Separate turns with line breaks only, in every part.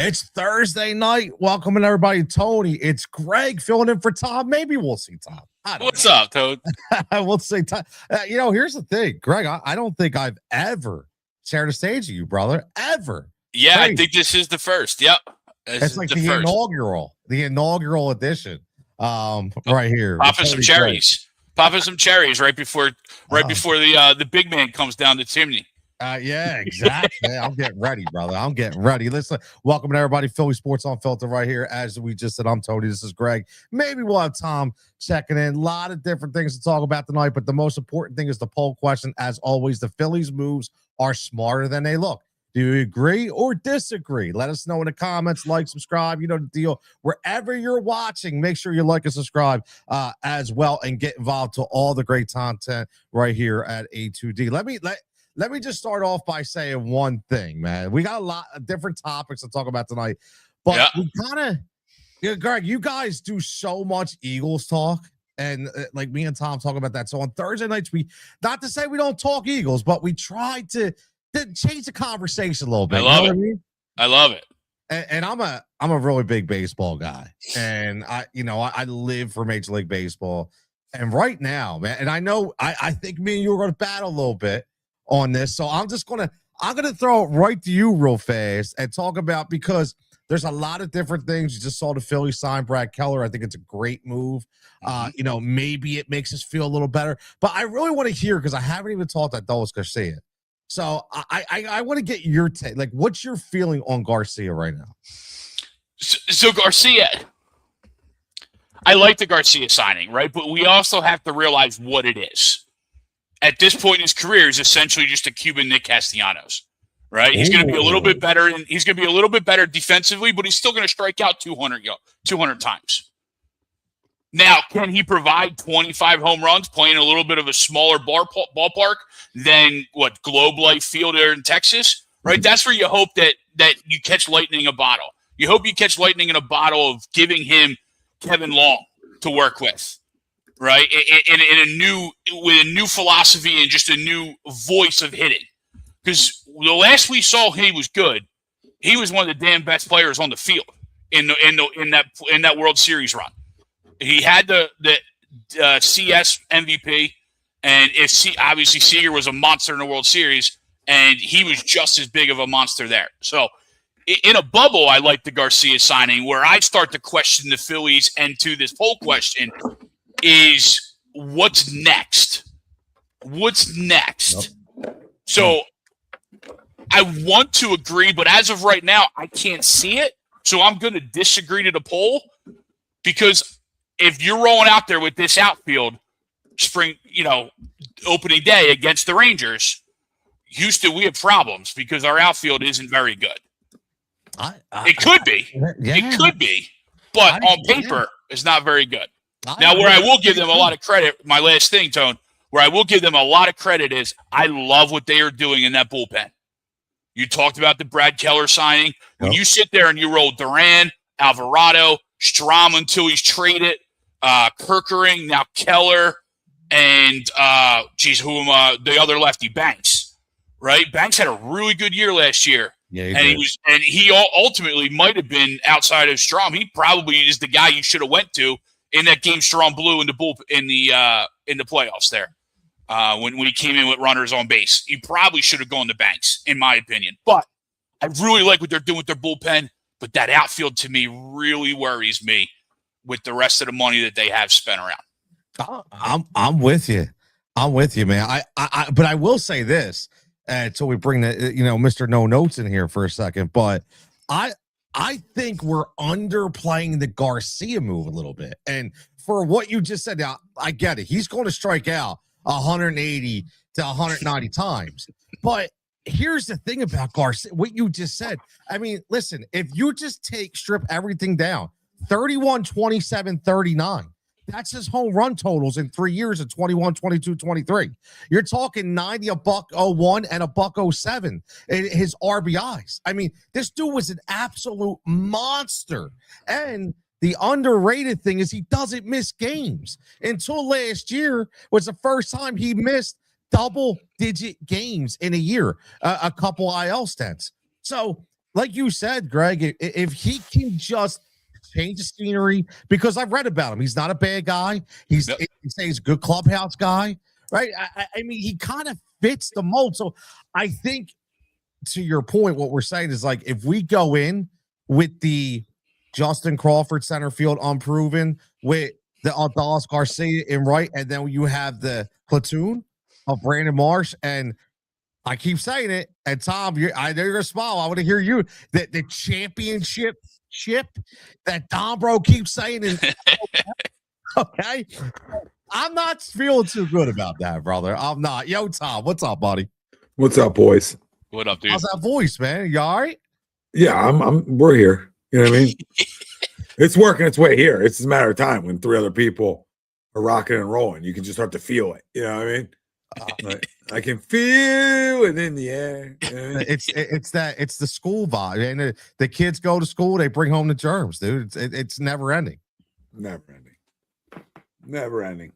It's Thursday night. Welcome everybody. Tony, it's Greg filling in for Tom. Maybe we'll see Tom.
What's up, Toad?
We'll see Tom. Here's the thing, Greg. I don't think I've ever shared a stage with you, brother. Ever.
Yeah, I think this is the first. Yep.
It's like the inaugural edition. Right here.
Popping some cherries. Popping some cherries right before the big man comes down the chimney.
Yeah, exactly. I'm getting ready, brother. I'm getting ready. Listen, welcome to everybody. Philly Sports Unfiltered right here. As we just said, I'm Tony. This is Greg. Maybe we'll have Tom checking in. A lot of different things to talk about tonight, but the most important thing is the poll question. As always, the Phillies moves are smarter than they look. Do you agree or disagree? Let us know in the comments. Like, subscribe. You know the deal. Wherever you're watching, make sure you like and subscribe as well, and get involved to all the great content right here at A2D. Let me just start off by saying one thing, man. We got a lot of different topics to talk about tonight, but we kind of, Greg, you guys do so much Eagles talk, and like me and Tom talk about that. So on Thursday nights, not to say we don't talk Eagles, but we try to change the conversation a little bit.
I love it.
And I'm a really big baseball guy, and I live for Major League Baseball. And right now, man, and I know I think me and you are going to battle a little bit on this, so I'm gonna throw it right to you real fast and talk about, because there's a lot of different things. You just saw the Phillies sign Brad Keller. I think it's a great move. Maybe it makes us feel a little better, but I really want to hear, because I haven't even talked to Adolis Garcia. So I want to get your take. Like, what's your feeling on Garcia right now?
So Garcia, I like the Garcia signing, right? But we also have to realize what it is. At this point in his career, is essentially just a Cuban Nick Castellanos, right? He's going to be a little bit better, and he's going to be a little bit better defensively, but he's still going to strike out 200 times. Now, can he provide 25 home runs playing a little bit of a smaller ballpark than what Globe Life Field there in Texas, right? That's where you hope that you catch lightning in a bottle. You hope you catch lightning in a bottle of giving him Kevin Long to work with. Right, with a new philosophy and just a new voice of hitting. Because the last we saw, he was good. He was one of the damn best players on the field in that World Series run. He had the CS MVP, and obviously Seager was a monster in the World Series, and he was just as big of a monster there. So in a bubble, I like the Garcia signing. Where I start to question the Phillies, and to this poll question, is what's next? What's next? Yep. So I want to agree, but as of right now, I can't see it. So I'm going to disagree to the poll, because if you're rolling out there with this outfield opening day against the Rangers, Houston, we have problems because our outfield isn't very good. It could be, but on paper, it's not very good. Now, where I will give them a lot of credit, my last thing, Tone, where I will give them a lot of credit is I love what they are doing in that bullpen. You talked about the Brad Keller signing. When you sit there and you roll Duran, Alvarado, Strom until he's traded, Kerkering, now Keller, and the other lefty, Banks, right? Banks had a really good year last year. Yeah, he ultimately might have been outside of Strom. He probably is the guy you should have went to in that game Strom blew in the playoffs there, when he came in with runners on base. He probably should have gone to Banks, in my opinion. But I really like what they're doing with their bullpen. But that outfield, to me, really worries me with the rest of the money that they have spent around.
I'm with you. I'm with you, man. But I will say this until we bring Mr. No Notes in here for a second. But I think we're underplaying the Garcia move a little bit. And for what you just said, now, I get it. He's going to strike out 180 to 190 times. But here's the thing about Garcia, what you just said. I mean, listen, if you just strip everything down, 31, 27, 39. That's his home run totals in 3 years of 21, 22, 23. You're talking 90, $101, and $107 in his RBIs. I mean, this dude was an absolute monster. And the underrated thing is he doesn't miss games. Until last year was the first time he missed double-digit games in a year, a couple IL stints. So like you said, Greg, if he can just change the scenery, because I've read about him, he's not a bad guy. He's
Yep.
he's a good clubhouse guy, right? I mean, he kind of fits the mold. So I think, to your point, what we're saying is like if we go in with the Justin Crawford center field unproven with the Dallas Garcia in right, and then you have the platoon of Brandon Marsh and I keep saying it, and Tom, I know you're gonna smile. I want to hear you. The championship ship that Dombro keeps saying is okay. I'm not feeling too good about that, brother. I'm not. Yo, Tom, what's up, buddy?
What's up, boys?
What up, dude?
How's that voice, man? You all right?
Yeah, we're here. You know what I mean? It's working its way here. It's just a matter of time when 3 other people are rocking and rolling. You can just start to feel it. You know what I mean? I can feel it in the air. You know what I mean?
It's the school vibe, and the kids go to school, they bring home the germs, dude. It's never ending.
Never ending.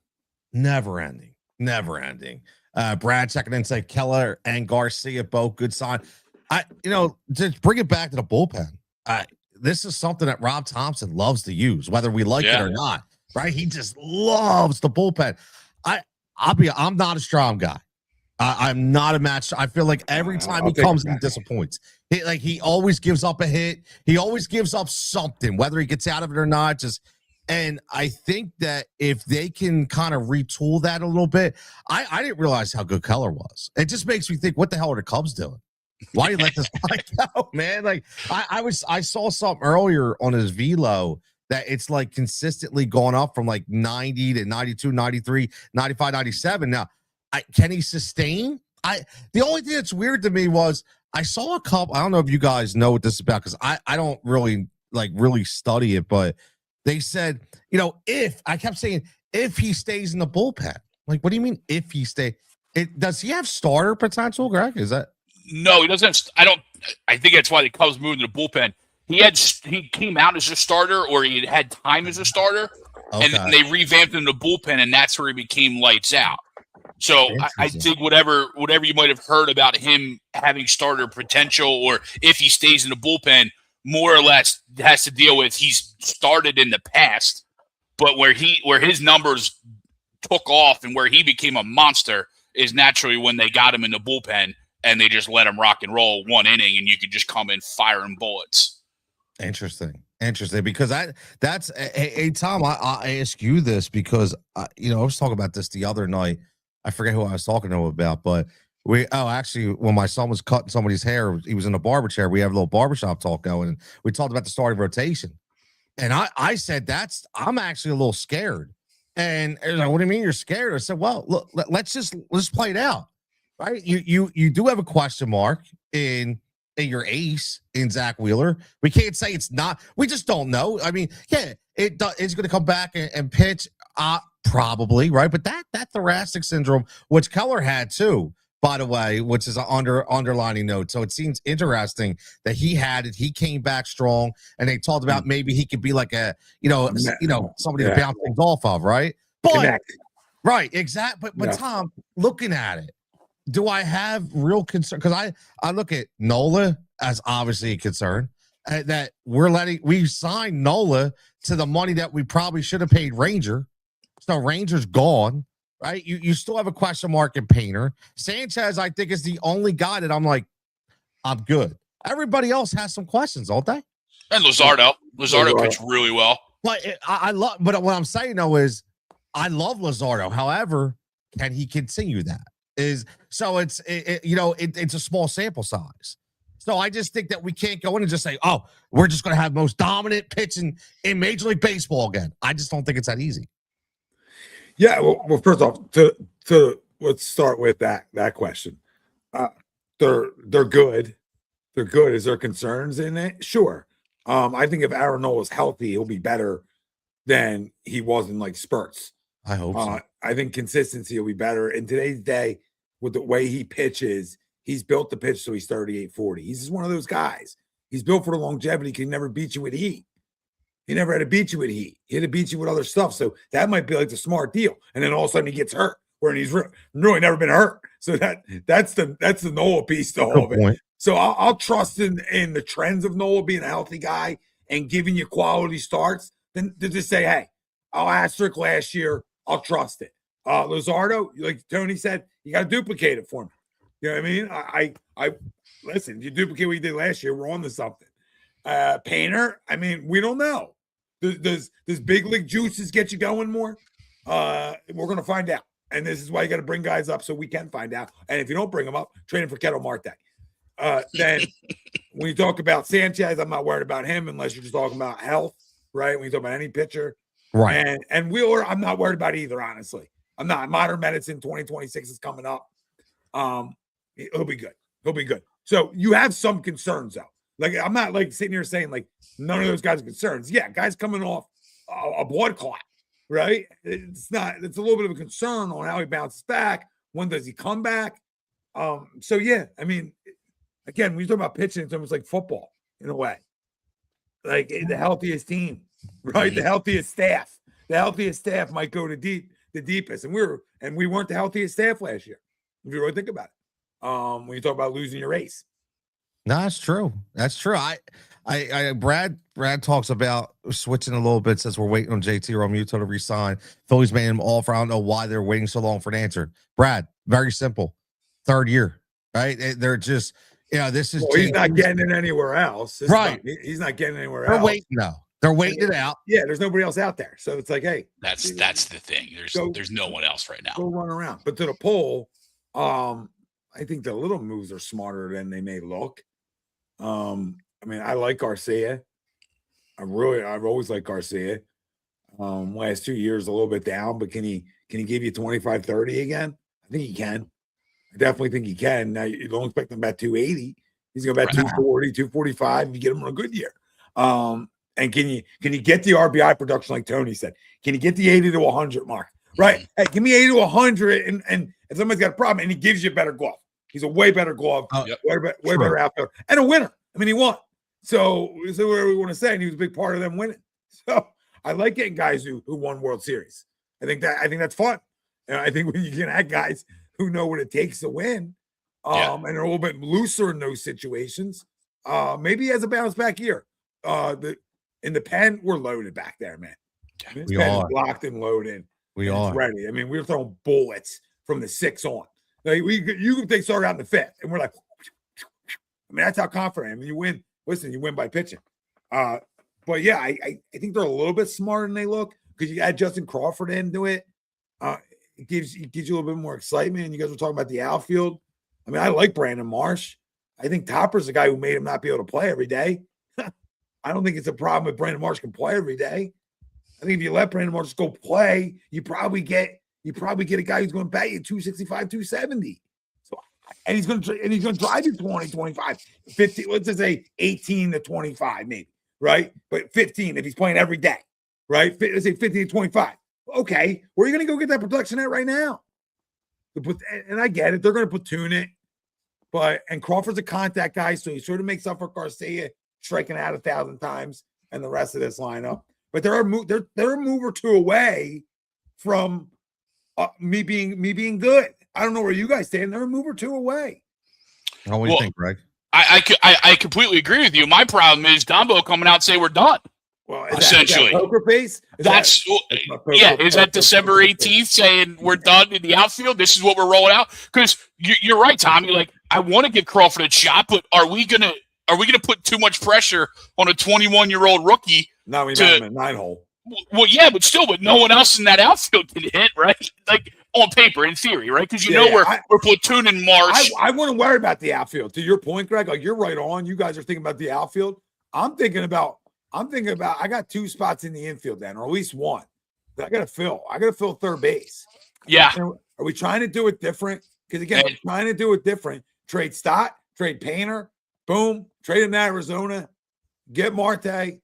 Brad checking in, say Keller and Garcia both good sign. To bring it back to the bullpen. This is something that Rob Thompson loves to use, whether we like it or not. Right? He just loves the bullpen. I'm not a strong guy. I'm not a match. I feel like every time he comes, he disappoints. He always gives up a hit. He always gives up something, whether he gets out of it or not. And I think that if they can kind of retool that a little bit, I didn't realize how good Keller was. It just makes me think, what the hell are the Cubs doing? Why do you let this guy go, man? Like I saw something earlier on his velo that it's like consistently going up from like 90 to 92, 93, 95, 97. Now, can he sustain? The only thing that's weird to me was I saw a couple. I don't know if you guys know what this is about because I don't really study it, but they said, if I kept saying if he stays in the bullpen. Like, what do you mean if he stay? Does he have starter potential, Greg? Is that?
No, he doesn't. I think that's why the Cubs moved to the bullpen. He came out as a starter, or he had time as a starter, and then they revamped him to bullpen, and that's where he became lights out. So I think whatever you might have heard about him having starter potential, or if he stays in the bullpen, more or less has to deal with he's started in the past, but where his numbers took off and where he became a monster is naturally when they got him in the bullpen and they just let him rock and roll 1 inning, and you could just come in firing bullets.
Interesting, because that's hey Tom, I ask you this because I was talking about this the other night. I forget who I was talking to him about, but actually when my son was cutting somebody's hair, he was in a barber chair. We have a little barbershop talk going, and we talked about the starting rotation. And I said I'm actually a little scared. And like, what do you mean you're scared? I said, well, look, let's play it out, right? You do have a question mark in your ace in Zach Wheeler. We can't say it's not. We just don't know. I mean, it's going to come back and pitch, probably, right? But that thoracic syndrome, which Keller had too, by the way, which is an underlining note. So it seems interesting that he had it. He came back strong, and they talked about maybe he could be like a somebody to bounce things off of, right? But right, exactly. But Tom, looking at it, do I have real concern? Because I look at Nola as obviously a concern that we signed Nola to the money that we probably should have paid Ranger. So Ranger's gone, right? You still have a question mark in Painter. Sanchez, I think, is the only guy that I'm like, I'm good. Everybody else has some questions, don't they?
And Luzardo pitched really well.
But but what I'm saying though is I love Luzardo. However, can he continue that? It's a small sample size. So I just think that we can't go in and just say, oh, we're just going to have most dominant pitching in Major League Baseball again. I just don't think it's that easy.
Yeah. Well, first off, let's start with that question. They're good. They're good. Is there concerns in it? Sure. I think if Aaron Nola is healthy, he'll be better than he was in like spurts.
I hope so.
I think consistency will be better in today's day with the way he pitches. He's built the pitch so he's 38, 40. He's just one of those guys. He's built for the longevity. He can never beat you with heat. He never had to beat you with heat. He had to beat you with other stuff. So that might be like the smart deal. And then all of a sudden he gets hurt, where he's really never been hurt. So that's the Nola piece to all of it. So I'll trust in the trends of Nola being a healthy guy and giving you quality starts than to just say, hey, I'll asterisk last year. I'll trust it. Luzardo, like Tony said, you got to duplicate it for me. You know what I mean? I listen, you duplicate what you did last year, we're on to something. Painter, I mean, we don't know. Does big league juices get you going more? We're going to find out. And this is why you got to bring guys up so we can find out. And if you don't bring them up, trade him for Ketel Marte. Then when you talk about Sanchez, I'm not worried about him unless you're just talking about health, right? When you talk about any pitcher.
Right.
And Wheeler, I'm not worried about either, honestly. I'm not. Modern medicine 2026 is coming up. He'll be good. He'll be good. So you have some concerns, though. Like, I'm not like sitting here saying like none of those guys are concerns. Yeah, guys coming off a blood clot, right? It's a little bit of a concern on how he bounces back. When does he come back? So yeah, I mean, again, when you talk about pitching, it's almost like football in a way. Like the healthiest team, right? The healthiest staff. The healthiest staff might go to the deepest. And we weren't the healthiest staff last year, if you really think about it. When you talk about losing your ace.
No, that's true. That's true. Brad talks about switching a little bit, says we're waiting on JT Realmuto to resign. Phillies made him offer. I don't know why they're waiting so long for an answer. Brad, very simple. Third year, right? They're just, this is.
Well, he's not getting it anywhere else.
Right.
He's not getting anywhere
else.
They're
waiting though. They're waiting it out.
Yeah, there's nobody else out there. So it's like, hey.
That's the thing. There's no one else right now.
Go run around. But to the poll, I think the little moves are smarter than they may look. I mean, I like Garcia. I've always liked Garcia. Last 2 years a little bit down, but can he give you 25, 30 again? I think he can. I definitely think he can. Now you don't expect him about 280. He's going to bat 240, 245 if you get him on a good year. And can you get the RBI production like Tony said? Can you get the 80 to 100 mark? Right. Hey, give me 80 to 100 and if somebody's got a problem and he gives you a better glove. He's a way better glove, way better outfielder, and a winner. I mean, he won. So whatever we want to say, and he was a big part of them winning. So I like getting guys who won World Series. I think that's fun. And I think when you can have guys who know what it takes to win, and are a little bit looser in those situations, maybe he has a bounce back year. In the pen, we're loaded back there, man.
We are
locked and loaded.
We are
ready. I mean, we're throwing bullets from the 6 on. Like they started out in the 5th, and we're like, I mean, that's how confident I am. You win. Listen, you win by pitching. But yeah, I think they're a little bit smarter than they look because you add Justin Crawford into it. It gives you a little bit more excitement. And you guys were talking about the outfield. I mean, I like Brandon Marsh. I think Topper's the guy who made him not be able to play every day. I don't think it's a problem if Brandon Marsh can play every day. I think if you let Brandon Marsh go play, you probably get a guy who's going to bat you 265, 270. So, and he's going to drive you 20, 25, 50. Let's just say 18 to 25, maybe, right? But 15 if he's playing every day, right? Let's say 50 to 25. Okay, where are you going to go get that production at right now? And I get it; they're going to platoon it, and Crawford's a contact guy, so he sort of makes up for Garcia striking out 1,000 times and the rest of this lineup. But they're a move or two away from me being good. I don't know where you guys stand. They're a move or two away.
What do you think, Greg?
I completely agree with you. My problem is Dumbo coming out and say we're done.
Well,
essentially,
is that poker face? Is
that December 18th saying we're done in the outfield? This is what we're rolling out. Because you're right, Tommy. Like, I want to give Crawford a shot, but are we gonna put too much pressure on a 21-year-old rookie?
No, we got him at 9-hole.
Well, yeah, but no one else in that outfield can hit, right? Like on paper, in theory, right? Because we're platooning Marsh.
I wouldn't worry about the outfield. To your point, Greg, like you're right on. You guys are thinking about the outfield. I'm thinking about. I got 2 spots in the infield then, or at least one that I got to fill. I got to fill third base.
Yeah.
Are we trying to do it different? Because again, we're trying to do it different. Trade Stott, trade Painter, boom, trade him to Arizona, get Marte,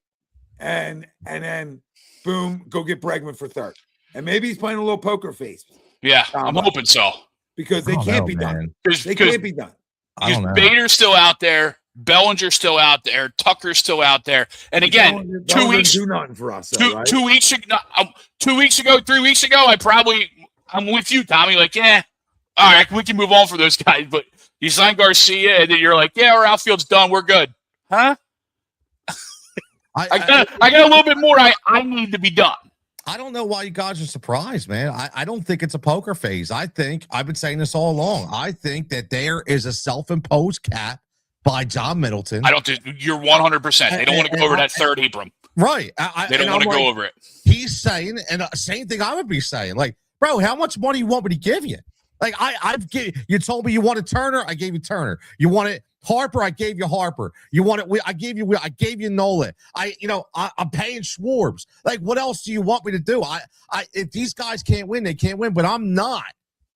and then boom, go get Bregman for third. And maybe he's playing a little poker face.
Yeah, I'm hoping so.
Because they can't be done. They can't be done.
Because Bader's still out there. Bellinger's still out there. Tucker's still out there. And again, 2 weeks
do nothing for us. Right?
2 weeks ago, 3 weeks ago, I'm with you, Tommy. Like, all right, we can move on for those guys. But You sign Garcia, and then you're like, yeah, our outfield's done. We're good. Huh? I got a little bit more I need to be done.
I don't know why you guys are surprised, man. I don't think it's a poker phase. I think I've been saying this all along. I think that there is a self-imposed cap by John Middleton.
I don't think you're 100%. They don't want to go over that third Abram.
Right.
They don't want to go over it.
He's saying, and same thing I would be saying, like, bro, how much money you want me to give you? Like, you told me you wanted Turner, I gave you Turner. You wanted Harper, I gave you Harper. You wanted, I gave you Nola. I'm paying Schwarbs. Like, what else do you want me to do? If these guys can't win, they can't win, but I'm not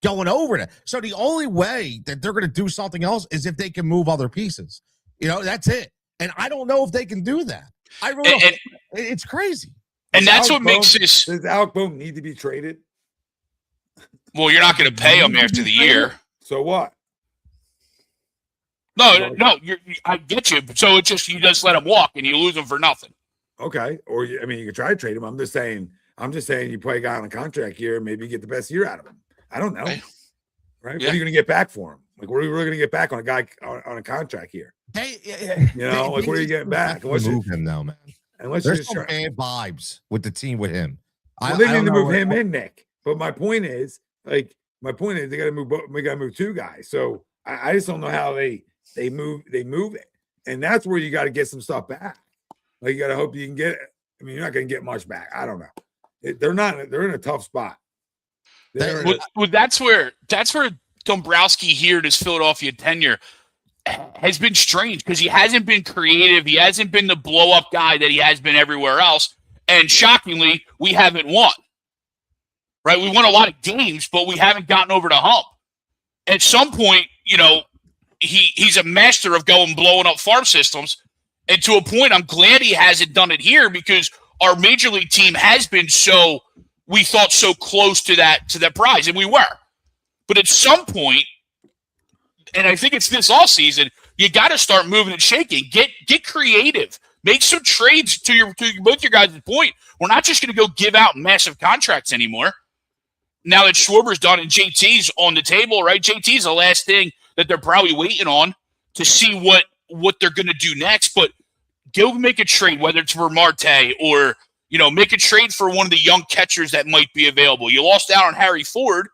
going over that. So the only way that they're going to do something else is if they can move other pieces. That's it. And I don't know if they can do that. I really don't. It's crazy.
And that's what makes this.
Does Alec Bohm need to be traded?
Well, you're not going to pay him after the year.
So what?
No, I get you. So it's just you just let him walk and you lose him for nothing.
Okay, or you can try to trade him. I'm just saying you play a guy on a contract here, maybe you get the best year out of him. I don't know, right? Yeah. What are you going to get back for him? Like, what are we really going to get back on a guy on a contract here?
What
are you getting back?
Move him now, man.
Unless
there's some bad vibes with the team with him.
Well, they need to move him in, Nick. But my point is they got to move. We got to move two guys. So I just don't know how they move it, and that's where you got to get some stuff back. Like, you got to hope you can get it. I mean, you're not going to get much back. I don't know. They're in a tough spot.
That's where Dombrowski here in his Philadelphia tenure has been strange because he hasn't been creative. He hasn't been the blow up guy that he has been everywhere else. And shockingly, we haven't won. Right? We won a lot of games, but we haven't gotten over the hump. At some point, he's a master of blowing up farm systems. And to a point, I'm glad he hasn't done it here because our major league team has been we thought so close to that prize, and we were. But at some point, and I think it's this all season, you got to start moving and shaking. Get creative. Make some trades to both your guys' point. We're not just going to go give out massive contracts anymore. Now that Schwarber's done and JT's on the table, right? JT's the last thing that they're probably waiting on to see what they're going to do next. But go make a trade, whether it's for Marte or make a trade for one of the young catchers that might be available. You lost out on Harry Ford,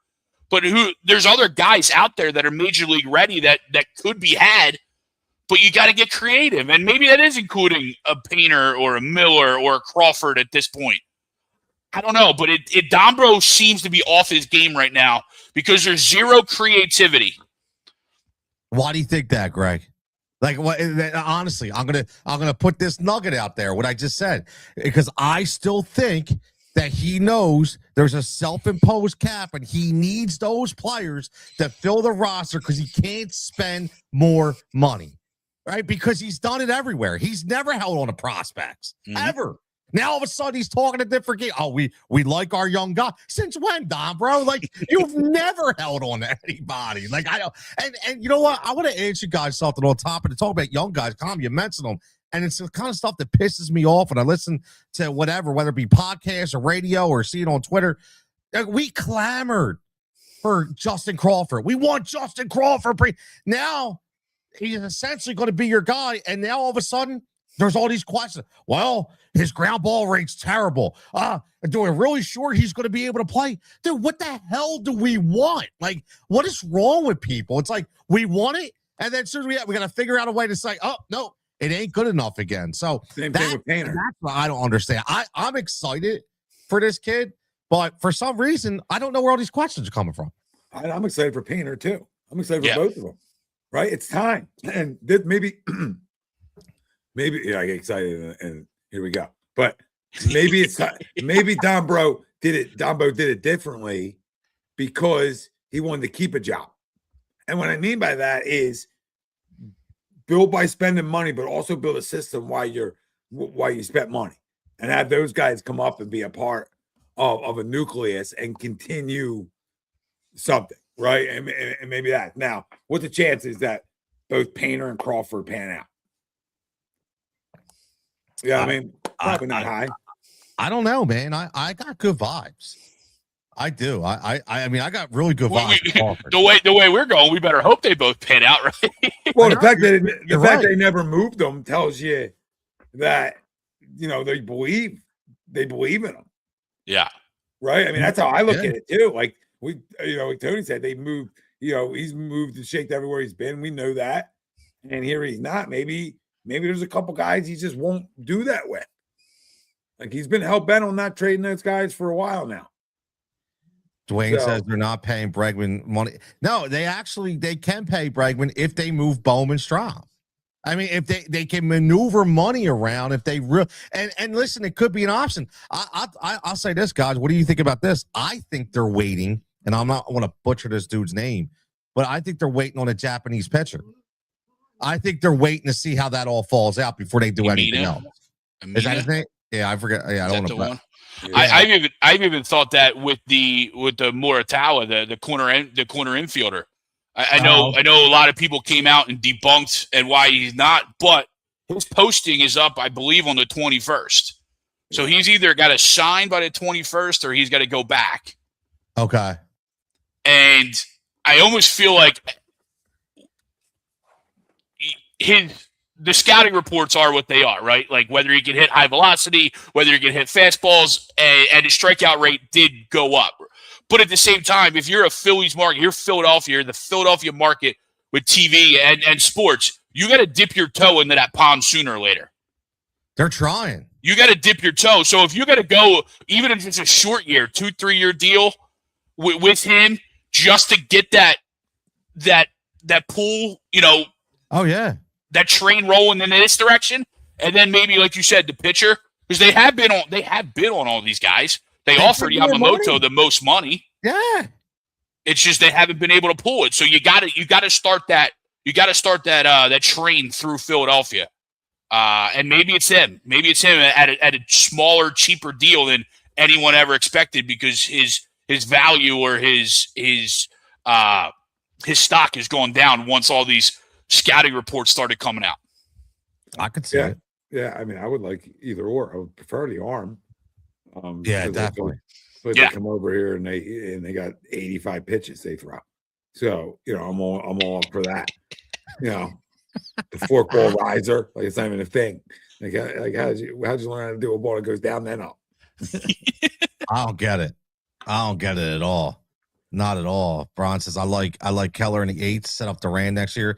but there's other guys out there that are major league ready that could be had, but you got to get creative. And maybe that is including a Painter or a Miller or a Crawford at this point. I don't know, but Dombro seems to be off his game right now because there's zero creativity.
Why do you think that, Greg? Like, what? Honestly, I'm gonna put this nugget out there. What I just said, because I still think that he knows there's a self-imposed cap and he needs those players to fill the roster because he can't spend more money, right? Because he's done it everywhere. He's never held on to prospects, ever. Now all of a sudden he's talking a different game. Oh, we like our young guy. Since when, Don, bro? Like, you've never held on to anybody. Like, I don't. And you know what? I want to ask you guys something on top of the talk about young guys. You mentioned them. And it's the kind of stuff that pisses me off when I listen to whatever, whether it be podcasts or radio or see it on Twitter. We clamored for Justin Crawford. We want Justin Crawford. Now he's essentially going to be your guy. And now all of a sudden, there's all these questions. Well, his ground ball rate's terrible. Do we really sure he's going to be able to play? Dude, what the hell do we want? Like, what is wrong with people? It's like, we want it, and then as soon as we got to figure out a way to say, oh, no, it ain't good enough again. So
same thing with Painter.
That's what I don't understand. I'm excited for this kid, but for some reason, I don't know where all these questions are coming from.
I'm excited for Painter, too. I'm excited for both of them, right? It's time. And maybe I get excited and here we go. But maybe it's maybe Dombo did it differently because he wanted to keep a job. And what I mean by that is build by spending money, but also build a system while you spent money and have those guys come up and be a part of a nucleus and continue something, right? And maybe that. Now, what's the chances that both Painter and Crawford pan out? Yeah, I mean, probably not high.
I don't know, man. I got good vibes. I do. I mean, I got really good
We,
vibes.
we,
from Crawford.
the way we're going, we better hope they both pan out, right?
Well,
I
the
know,
fact that
you're right.
they never moved them tells you that they believe in them,
Yeah.
right? I mean, that's how I look
Yeah.
at it too. Like like Tony said, they moved. He's moved and shaked everywhere he's been. We know that, and here he's not. Maybe there's a couple guys he just won't do that with. Like he's been hell bent on not trading those guys for a while now.
Dwayne says they're not paying Bregman money. No, they can pay Bregman if they move Bowman Strom. I mean, if they can maneuver money around, if they and listen, it could be an option. I'll say this, guys. What do you think about this? I think they're waiting, and I want to butcher this dude's name, but I think they're waiting on a Japanese pitcher. I think they're waiting to see how that all falls out before they do anything else. Is that his name? Yeah, I forget. Yeah, I don't want to.
One?
Yeah.
I've even thought that with the Moritawa, the corner infielder. I know a lot of people came out and debunked and why he's not, but his posting is up, I believe, on the 21st. So he's either got to sign by the 21st or he's got to go back.
Okay.
And I almost feel like the scouting reports are what they are, right? Like whether he can hit high velocity, whether he can hit fastballs, and his strikeout rate did go up. But at the same time, if you're a Phillies market, you're Philadelphia, you're the Philadelphia market with TV and sports, you got to dip your toe into that pond sooner or later.
They're trying.
You got to dip your toe. So if you got to go, even if it's a short year, 2-3 year deal with him, just to get that pool,
Oh yeah.
that train rolling in this direction, and then maybe, like you said, the pitcher, because they have been on all these guys. They offered Yamamoto the most money.
Yeah.
It's just they haven't been able to pull it. So you got to start that. You got to start that train through Philadelphia, and maybe it's him. Maybe it's him at a smaller, cheaper deal than anyone ever expected because his value or his stock has gone down once all these scouting reports started coming out.
I could see it.
Yeah, I mean, I would like either or. I would prefer the arm.
Yeah, definitely.
But they come over here and they got 85 pitches they throw. So I'm all up for that. The forkball riser, like it's not even a thing. Like how'd you learn how to do a ball that goes down then up?
I don't get it. I don't get it at all. Not at all. Bron says I like Keller in the 8th. Set up Duran next year.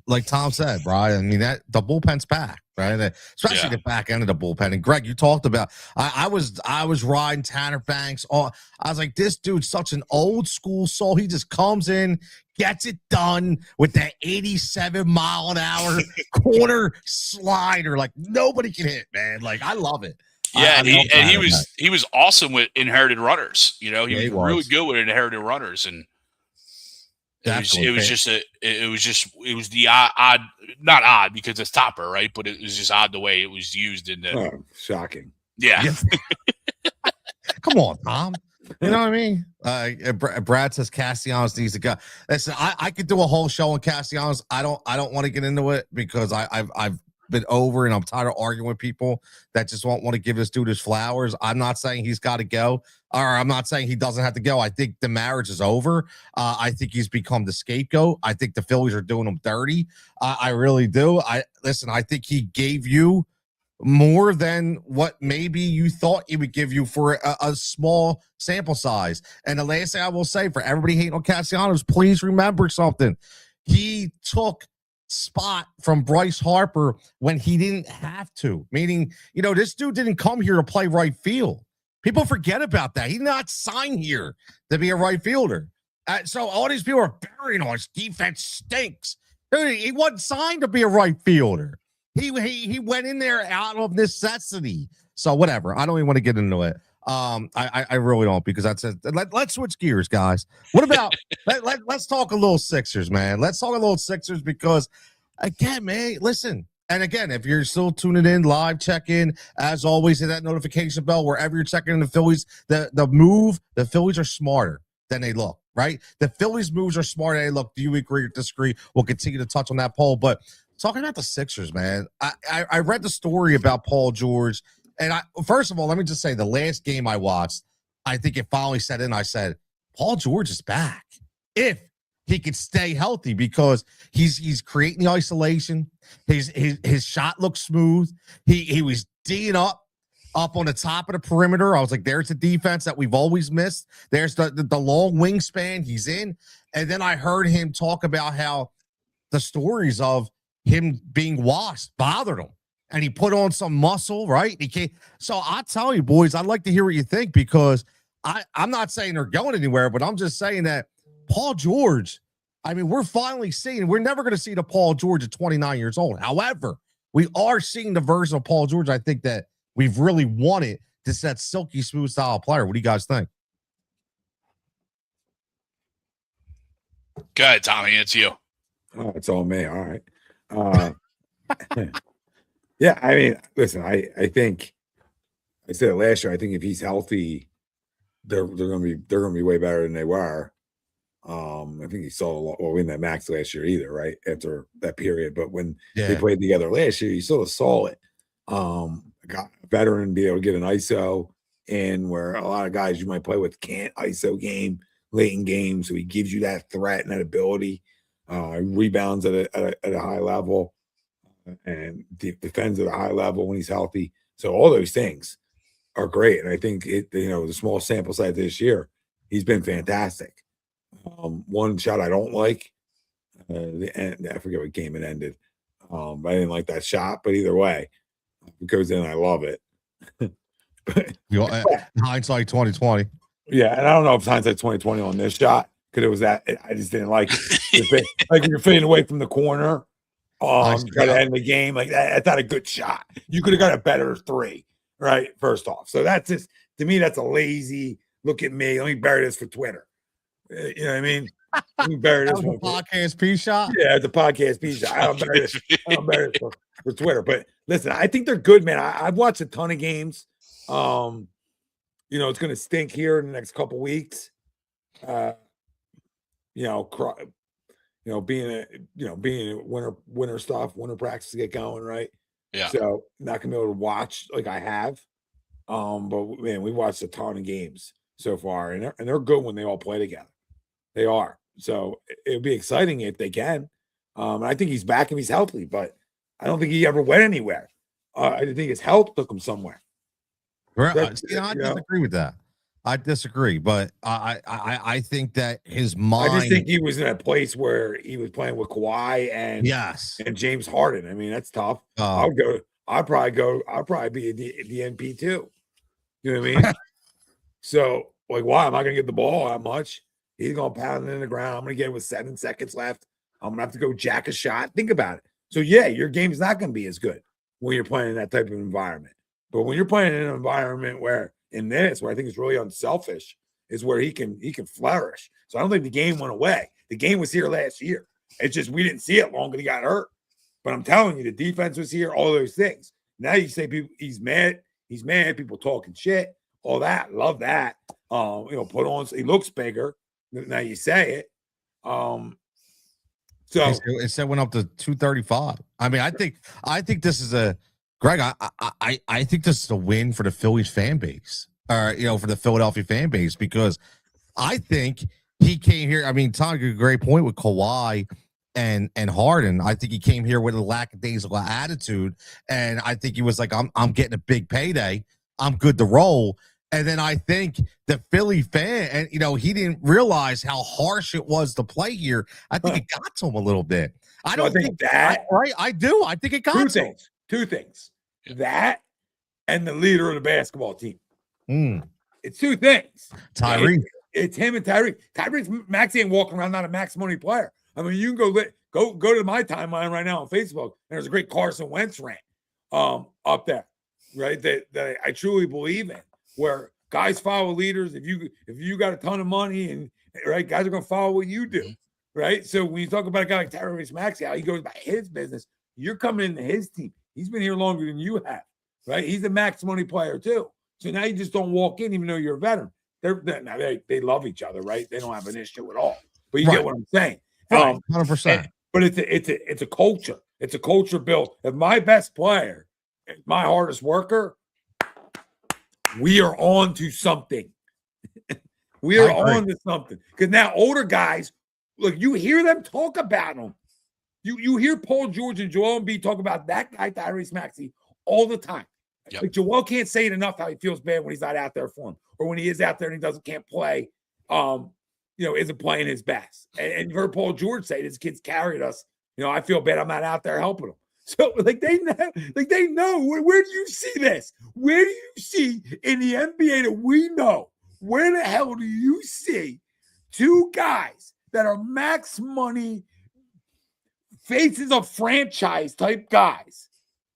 Like Tom said, Brian. I mean that the bullpen's packed, right? Especially the back end of the bullpen. And Greg, you talked about. I was riding Tanner Banks. I was like, this dude's such an old school soul. He just comes in, gets it done with that 87-mile-an-hour corner slider. Like nobody can hit, man. Like I love it.
Yeah, he was awesome with inherited runners. He was really good with inherited runners, and it was the odd, not odd because it's topper, right? But it was just odd the way it was used in the.
Shocking.
Yeah.
Come on, Tom. You know what I mean? Brad says Castellanos needs to go. Listen, I could do a whole show on Castellanos. I don't want to get into it because I've been over and I'm tired of arguing with people that just won't want to give this dude his flowers. I'm not saying he's got to go, or I'm not saying he doesn't have to go. I think the marriage is over. I think he's become the scapegoat. I think the Phillies are doing him dirty. I really do. I think he gave you more than what maybe you thought he would give you for a small sample size. And the last thing I will say for everybody hating on Castellanos, please remember something. He took spot from Bryce Harper when he didn't have to, meaning, this dude didn't come here to play right field. People forget about that. He did not sign here to be a right fielder. So all these people are burying on his defense stinks. Dude, he wasn't signed to be a right fielder. He went in there out of necessity. So whatever. I don't even want to get into it. I really don't, because that's it. Let's switch gears, guys. What about let's talk a little Sixers, man. Let's talk a little Sixers because, again, man, listen. And again, if you're still tuning in live, check in. As always, hit that notification bell wherever you're checking in the Phillies. The Phillies are smarter than they look, right? The Phillies moves are smarter than they look. Do you agree or disagree? We'll continue to touch on that poll. But talking about the Sixers, man, I read the story about Paul George. And first of all, let me just say the last game I watched, I think it finally set in. I said, Paul George is back. If he could stay healthy, because he's creating the isolation. His shot looks smooth. He was D'ing up on the top of the perimeter. I was like, there's the defense that we've always missed. There's the long wingspan. He's in. And then I heard him talk about how the stories of him being washed bothered him. And he put on some muscle, right? He can't. So I tell you, boys, I'd like to hear what you think, because I'm not saying they're going anywhere, but I'm just saying that Paul George, I mean, we're finally seeing, we're never going to see the Paul George at 29 years old. However, we are seeing the version of Paul George, I think, that we've really wanted, to set silky smooth style player. What do you guys think?
Go ahead, Tommy. It's you.
Oh, it's all me. All right. Yeah, I mean, listen, I think I said it last year. I think if he's healthy, they're gonna be way better than they were. I think he saw a lot. Well, we didn't have Max last year either, right? After that period, but when they played together last year, you sort of saw it. Got a veteran be able to get an ISO in where a lot of guys you might play with can't ISO game late in games, so he gives you that threat and that ability. Rebounds at a high level, and defends at a high level when he's healthy. So all those things are great, and I think the small sample size this year, he's been fantastic. One shot I don't like, I forget what game it ended, but I didn't like that shot. But either way, if it goes in, I love it.
Hindsight 2020.
Yeah, and I don't know if hindsight 2020 on this shot, because it was that I just didn't like it. Like you're fading away from the corner. Try to end the game like that. That's not a good shot. You could have got a better three, right? First off, so that's just, to me, that's a lazy look at me. Let me bury this for Twitter. You know what I mean? Let me bury this
for podcast P shot.
Yeah, it's a podcast P shot. I don't bury this for Twitter. But listen, I think they're good, man. I've watched a ton of games. It's going to stink here in the next couple weeks. Being winter stuff, winter practice to get going, right?
Yeah.
So not gonna be able to watch like I have. But man, we watched a ton of games so far, and they're good when they all play together. They are. So it'd be exciting if they can. And I think he's back if he's healthy, but I don't think he ever went anywhere. I think his health took him somewhere.
I disagree with that. I disagree, but I think that his mind.
I just think he was in a place where he was playing with Kawhi and James Harden. I mean, that's tough. I'd probably be the NP too. You know what I mean? So, like, why am I going to get the ball that much? He's going to pound it in the ground. I'm going to get it with 7 seconds left. I'm going to have to go jack a shot. Think about it. So, yeah, your game's not going to be as good when you're playing in that type of environment. But when you're playing in an environment where I think is really unselfish, is where he can flourish. So I don't think the game went away. The game was here last year. It's just we didn't see it long because he got hurt. But I'm telling you, the defense was here, all those things. Now you say people, he's mad, people talking shit, all that. Love that. Put on, he looks bigger. Now you say it. So
it said went up to 235. I mean, I think this is Greg, I think this is a win for the Phillies fan base, for the Philadelphia fan base, because I think he came here. I mean, Tom, a great point with Kawhi and Harden. I think he came here with a lackadaisical attitude, and I think he was like, I'm getting a big payday. I'm good to roll. And then I think the Philly fan, and he didn't realize how harsh it was to play here. I think it got to him a little bit. I don't think that. Right? I do. I think it got to him.
Two things. That and the leader of the basketball team. It's two things.
Tyree.
It's him and Tyree. Max ain't walking around not a max money player. I mean, you can go to my timeline right now on Facebook. And there's a great Carson Wentz rant up there, right? That I truly believe in, where guys follow leaders. If you got a ton of money and right, guys are gonna follow what you do, right? So when you talk about a guy like Tyrese Maxey, how he goes by his business, you're coming into his team. He's been here longer than you have, right? He's a max money player too. So now you just don't walk in, even though you're a veteran. They love each other, right? They don't have an issue at all. But you get what I'm saying.
100%.
But it's a culture. It's a culture built. If my best player, my hardest worker, we are on to something. We are on to something. Because now older guys, look, you hear them talk about them. You hear Paul George and Joel Embiid talk about that guy, Tyrese Maxey, all the time.
Yep.
Like Joel can't say it enough how he feels bad when he's not out there for him, or when he is out there and he can't play, isn't playing his best. And you heard Paul George say, his kids carried us. I feel bad I'm not out there helping them. So they know. Where do you see this? Where do you see in the NBA that we know? Where the hell do you see two guys that are max money faces of franchise type guys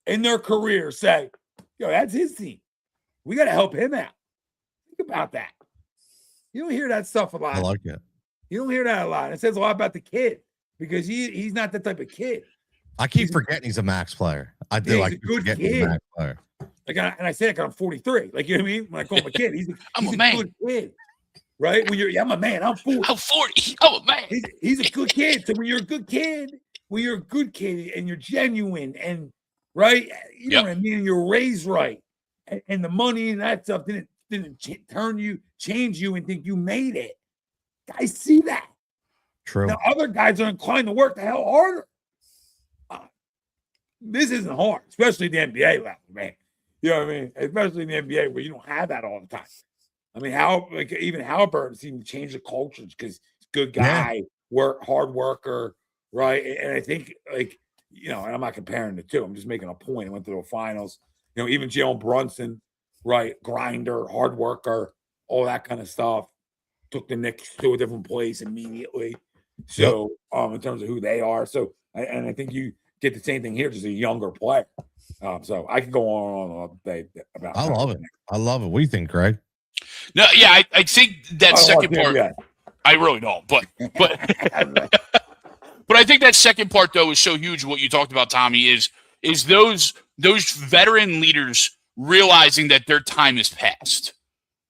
in their career say, that's his team. We got to help him out. Think about that. You don't hear that stuff a lot.
I like it.
You don't hear that a lot. It says a lot about the kid because he's not that type of kid.
I keep forgetting he's a max player. I do.
Yeah,
I keep forgetting he's a max player.
And I say that because I'm 43. Like, you know what I mean? When I call him a kid, he's
a man.
Good kid. Right? I'm a man. I'm 40.
I'm 40. I'm a man.
He's a good kid. So when you're a good kid, and you're genuine and right, you know what I mean, and you're raised right, and the money and that stuff didn't change you and think you made it. Guys see that.
True.
Now other guys are inclined to work the hell harder. This isn't hard, especially the NBA level, man. You know what I mean? Especially in the NBA where you don't have that all the time. I mean, even Halliburton seemed to change the cultures because he's a good guy, hard worker, right? And I think, and I'm not comparing the two. I'm just making a point. I went to the finals. Even Jalen Brunson, right? Grinder, hard worker, all that kind of stuff. Took the Knicks to a different place immediately. So, in terms of who they are. So, and I think you get the same thing here, just a younger player. So I could go on all day about.
I love it. I love it. What do you think, Greg?
No, yeah, I think that second part. I really don't, but but I think that second part though is so huge. What you talked about, Tommy, is those veteran leaders realizing that their time is past,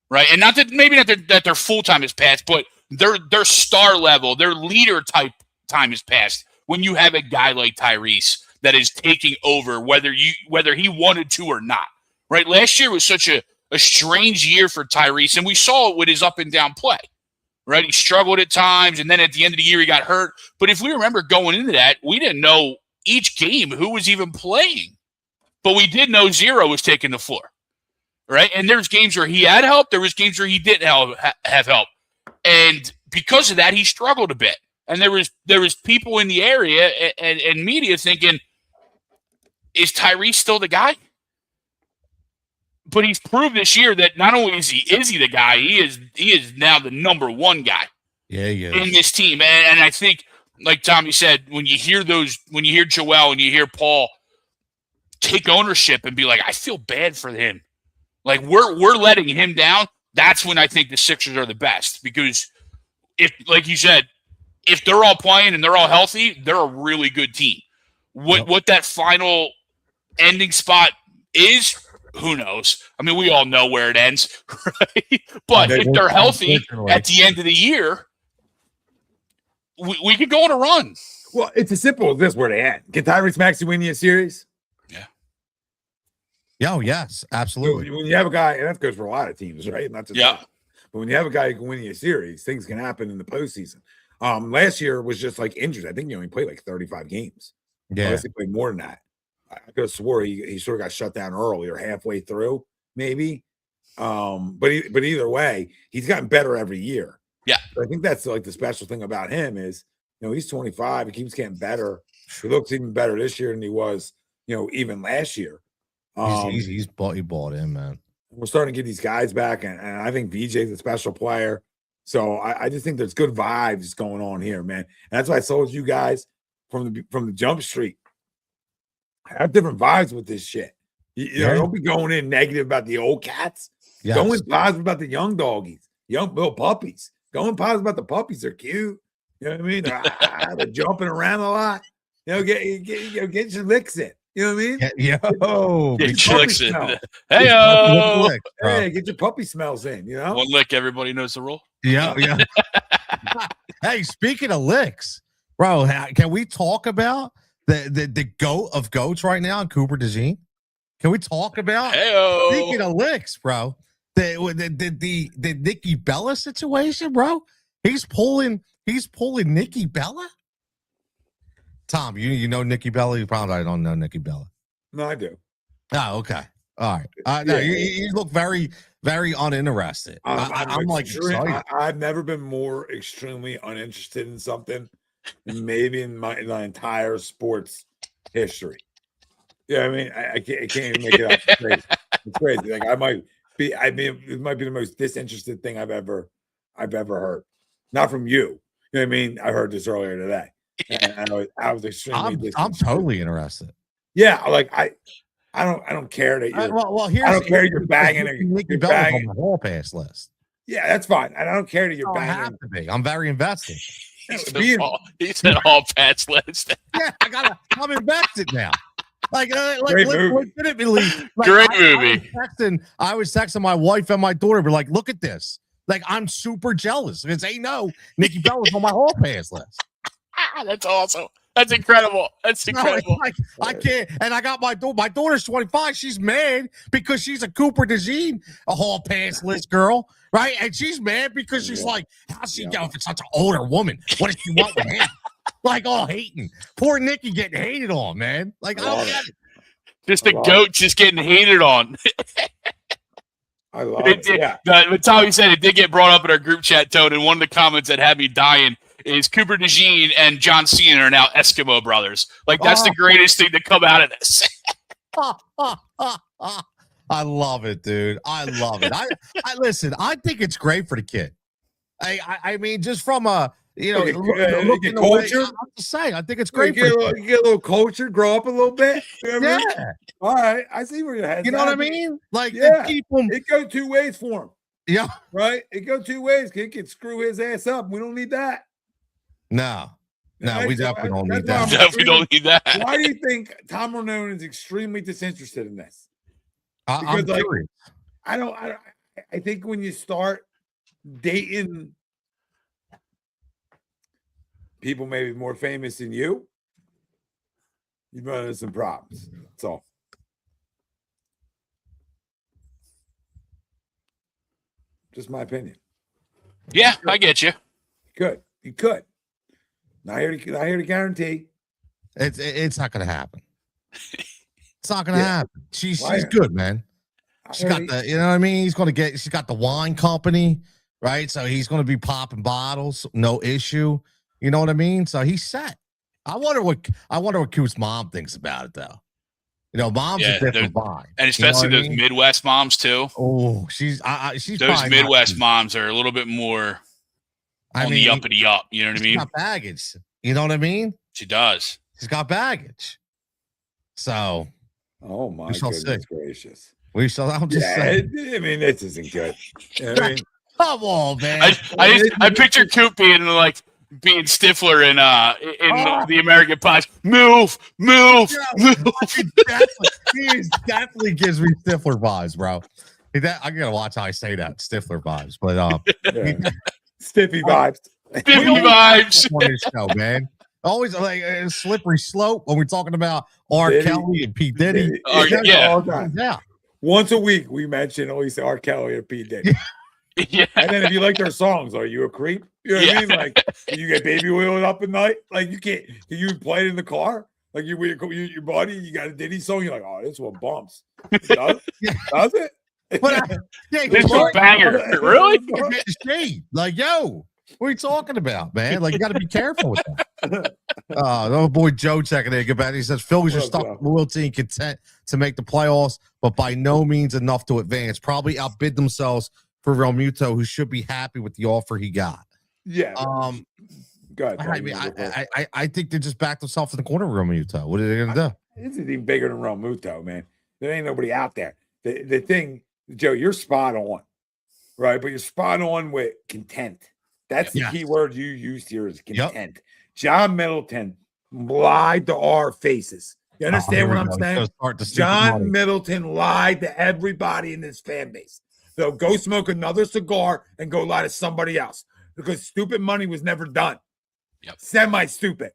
right? And not that their full time is past, but their star level, their leader type time is past. When you have a guy like Tyrese that is taking over, whether he wanted to or not, right? Last year was such a strange year for Tyrese, and we saw it with his up and down play, right? He struggled at times, and then at the end of the year, he got hurt. But if we remember going into that, we didn't know each game who was even playing, but we did know Zero was taking the floor, right? And there's games where he had help. There was games where he didn't have help, and because of that, he struggled a bit. And there was people in the area and media thinking, is Tyrese still the guy? But he's proved this year that not only is he the guy, he is now the number one guy.
Yeah,
in this team. And I think, like Tommy said, when you hear Joel and you hear Paul take ownership and be like, I feel bad for him. Like we're letting him down. That's when I think the Sixers are the best, because if, like you said, if they're all playing and they're all healthy, they're a really good team. What that final ending spot is, who knows? I mean, we all know where it ends, right? But if they're healthy at the end of the year, we could go on a run.
Well, it's as simple as this: where they end. Can Tyrese Maxey win you a series?
Yeah. Oh, yes, absolutely.
When you have a guy, and that goes for a lot of teams, right? Not just but when you have a guy who can win you a series, things can happen in the postseason. Last year was just like injured. I think he only played like 35 games.
Yeah,
unless he played more than that. I could have swore he sort of got shut down early or halfway through, maybe. But either way, he's gotten better every year.
Yeah,
but I think that's like the special thing about him is, he's 25. He keeps getting better. He looks even better this year than he was, even last year.
He bought in, man.
We're starting to get these guys back, and I think VJ's a special player. So I just think there's good vibes going on here, man. And that's why I told you guys from the jump street, I have different vibes with this shit. You know, don't be going in negative about the old cats. Yes. Going positive about the young doggies, young little puppies. Going positive about the puppies. They're cute. You know what I mean? They're jumping around a lot. Get your licks in. You know what I mean?
Get your licks in.
Hey, get your puppy smells in.
One lick, everybody knows the rule.
Yeah. Hey, speaking of licks, bro, can we talk about the GOAT of GOATs right now, Cooper DeJean? Can we talk about speaking of licks, bro? The Nikki Bella situation, bro. He's pulling Nikki Bella. Tom, you know Nikki Bella? You probably don't know Nikki Bella.
No, I do.
Oh, okay. All right. No, you look very, very uninterested. I'm like excited.
I've never been more extremely uninterested in something than maybe in my entire sports history. Yeah, I mean, I can't even make it up. It's crazy. It's crazy. Like it might be the most disinterested thing I've ever heard. Not from you. You know what I mean? I heard this earlier today. And I was extremely disinterested.
I'm totally interested.
Yeah, like I don't care that you're. I don't care you're banging.
Nikki Bella's on my hall pass list.
Yeah, that's fine. And I don't care that you're banging.
I have to be. I'm very invested.
He's an all Pat's list.
Yeah, I'm invested now.
Legitimately.
Great movie.
I was texting my wife and my daughter, but like, look at this. Like, I'm super jealous because they know Nikki Bella's on my hall pass list.
That's awesome. That's incredible. That's incredible.
No, I can't. And I got my daughter's 25. She's mad because she's a Cooper DeJean, a hall pass list girl, right? And she's mad because she's like, how's she go for such an older woman? What does she want with him? Like, all hating. Poor Nikki getting hated on, man. Like, I don't get it.
Just a goat just getting hated on.
I love it. Yeah.
But Tommy said it did get brought up in our group chat, Toad, and one of the comments that had me dying is Cooper DeJean and John Cena are now Eskimo brothers. Like, that's the greatest thing to come out of this.
I love it, dude. I love it. I listen, I think it's great for the kid. I mean, just from a, looking culture. I'm just saying, I think it's great.
You get a little culture, grow up a little bit. You know what I mean? All right, I see where your head's
You know
at.
what I mean? Like,
keep him. It go two ways for him.
Yeah,
right. It go two ways. He can screw his ass up. We don't need that.
No, we definitely don't need that.
Definitely don't need that.
Why do you think Tom Ramone is extremely disinterested in this?
I'm curious.
I think when you start dating people maybe more famous than you run into some problems. That's all. Just my opinion.
Yeah, I get you.
You could. Not here to guarantee.
It's not going to happen. It's not going to happen. She's good, man. She got the, you know what I mean? She's got the wine company, right? So he's going to be popping bottles, no issue. You know what I mean? So he's set. I wonder what Coop's mom thinks about it, though. Mom's a different vibe,
and especially those Midwest moms too.
Oh, she's
those Midwest moms are a little bit more on the uppity up. You know what I mean?
She's got baggage. You know what I mean?
She does.
She's got baggage. So,
oh my goodness gracious,
we shall. I'm just saying.
I mean, this isn't good.
Come on, man.
I picture Coop being Stifler in the American Pies. Move.
He definitely gives me Stifler vibes, bro. I gotta watch how I say that, Stifler vibes. But
Stiffy vibes.
Stiffy vibes
on this show, man. Always like a slippery slope when we're talking about R. Kelly and P. Diddy.
Yeah. Once a week we mention always R. Kelly and P. Diddy.
Yeah.
And then if you like their songs, are you a creep? You know what I mean? Like, you get baby oiled up at night. Like, you can't. Can you play it in the car? Like, your buddy, you got a Diddy song. You're like, oh, this one bumps. Does it?
But
this is a banger. Really?
Like, yo, what are you talking about, man? Like, you got to be careful with that. Oh, boy, Joe checking in. Good bad. He says Phillies are stuck loyalty and content to make the playoffs, but by no means enough to advance. Probably outbid themselves for Real Muto, who should be happy with the offer he got.
Yeah. Go ahead.
I think they just backed themselves in the corner of Real Muto. What are they going to do?
This is even bigger than Real Muto, man. There ain't nobody out there. The thing, Joe, you're spot on, right? But you're spot on with content. That's the key word you used here is content. Yep. John Middleton lied to our faces. You understand what I'm saying? John Middleton lied to everybody in his fan base. So go smoke another cigar and go lie to somebody else because stupid money was never done.
Yep.
Semi-stupid.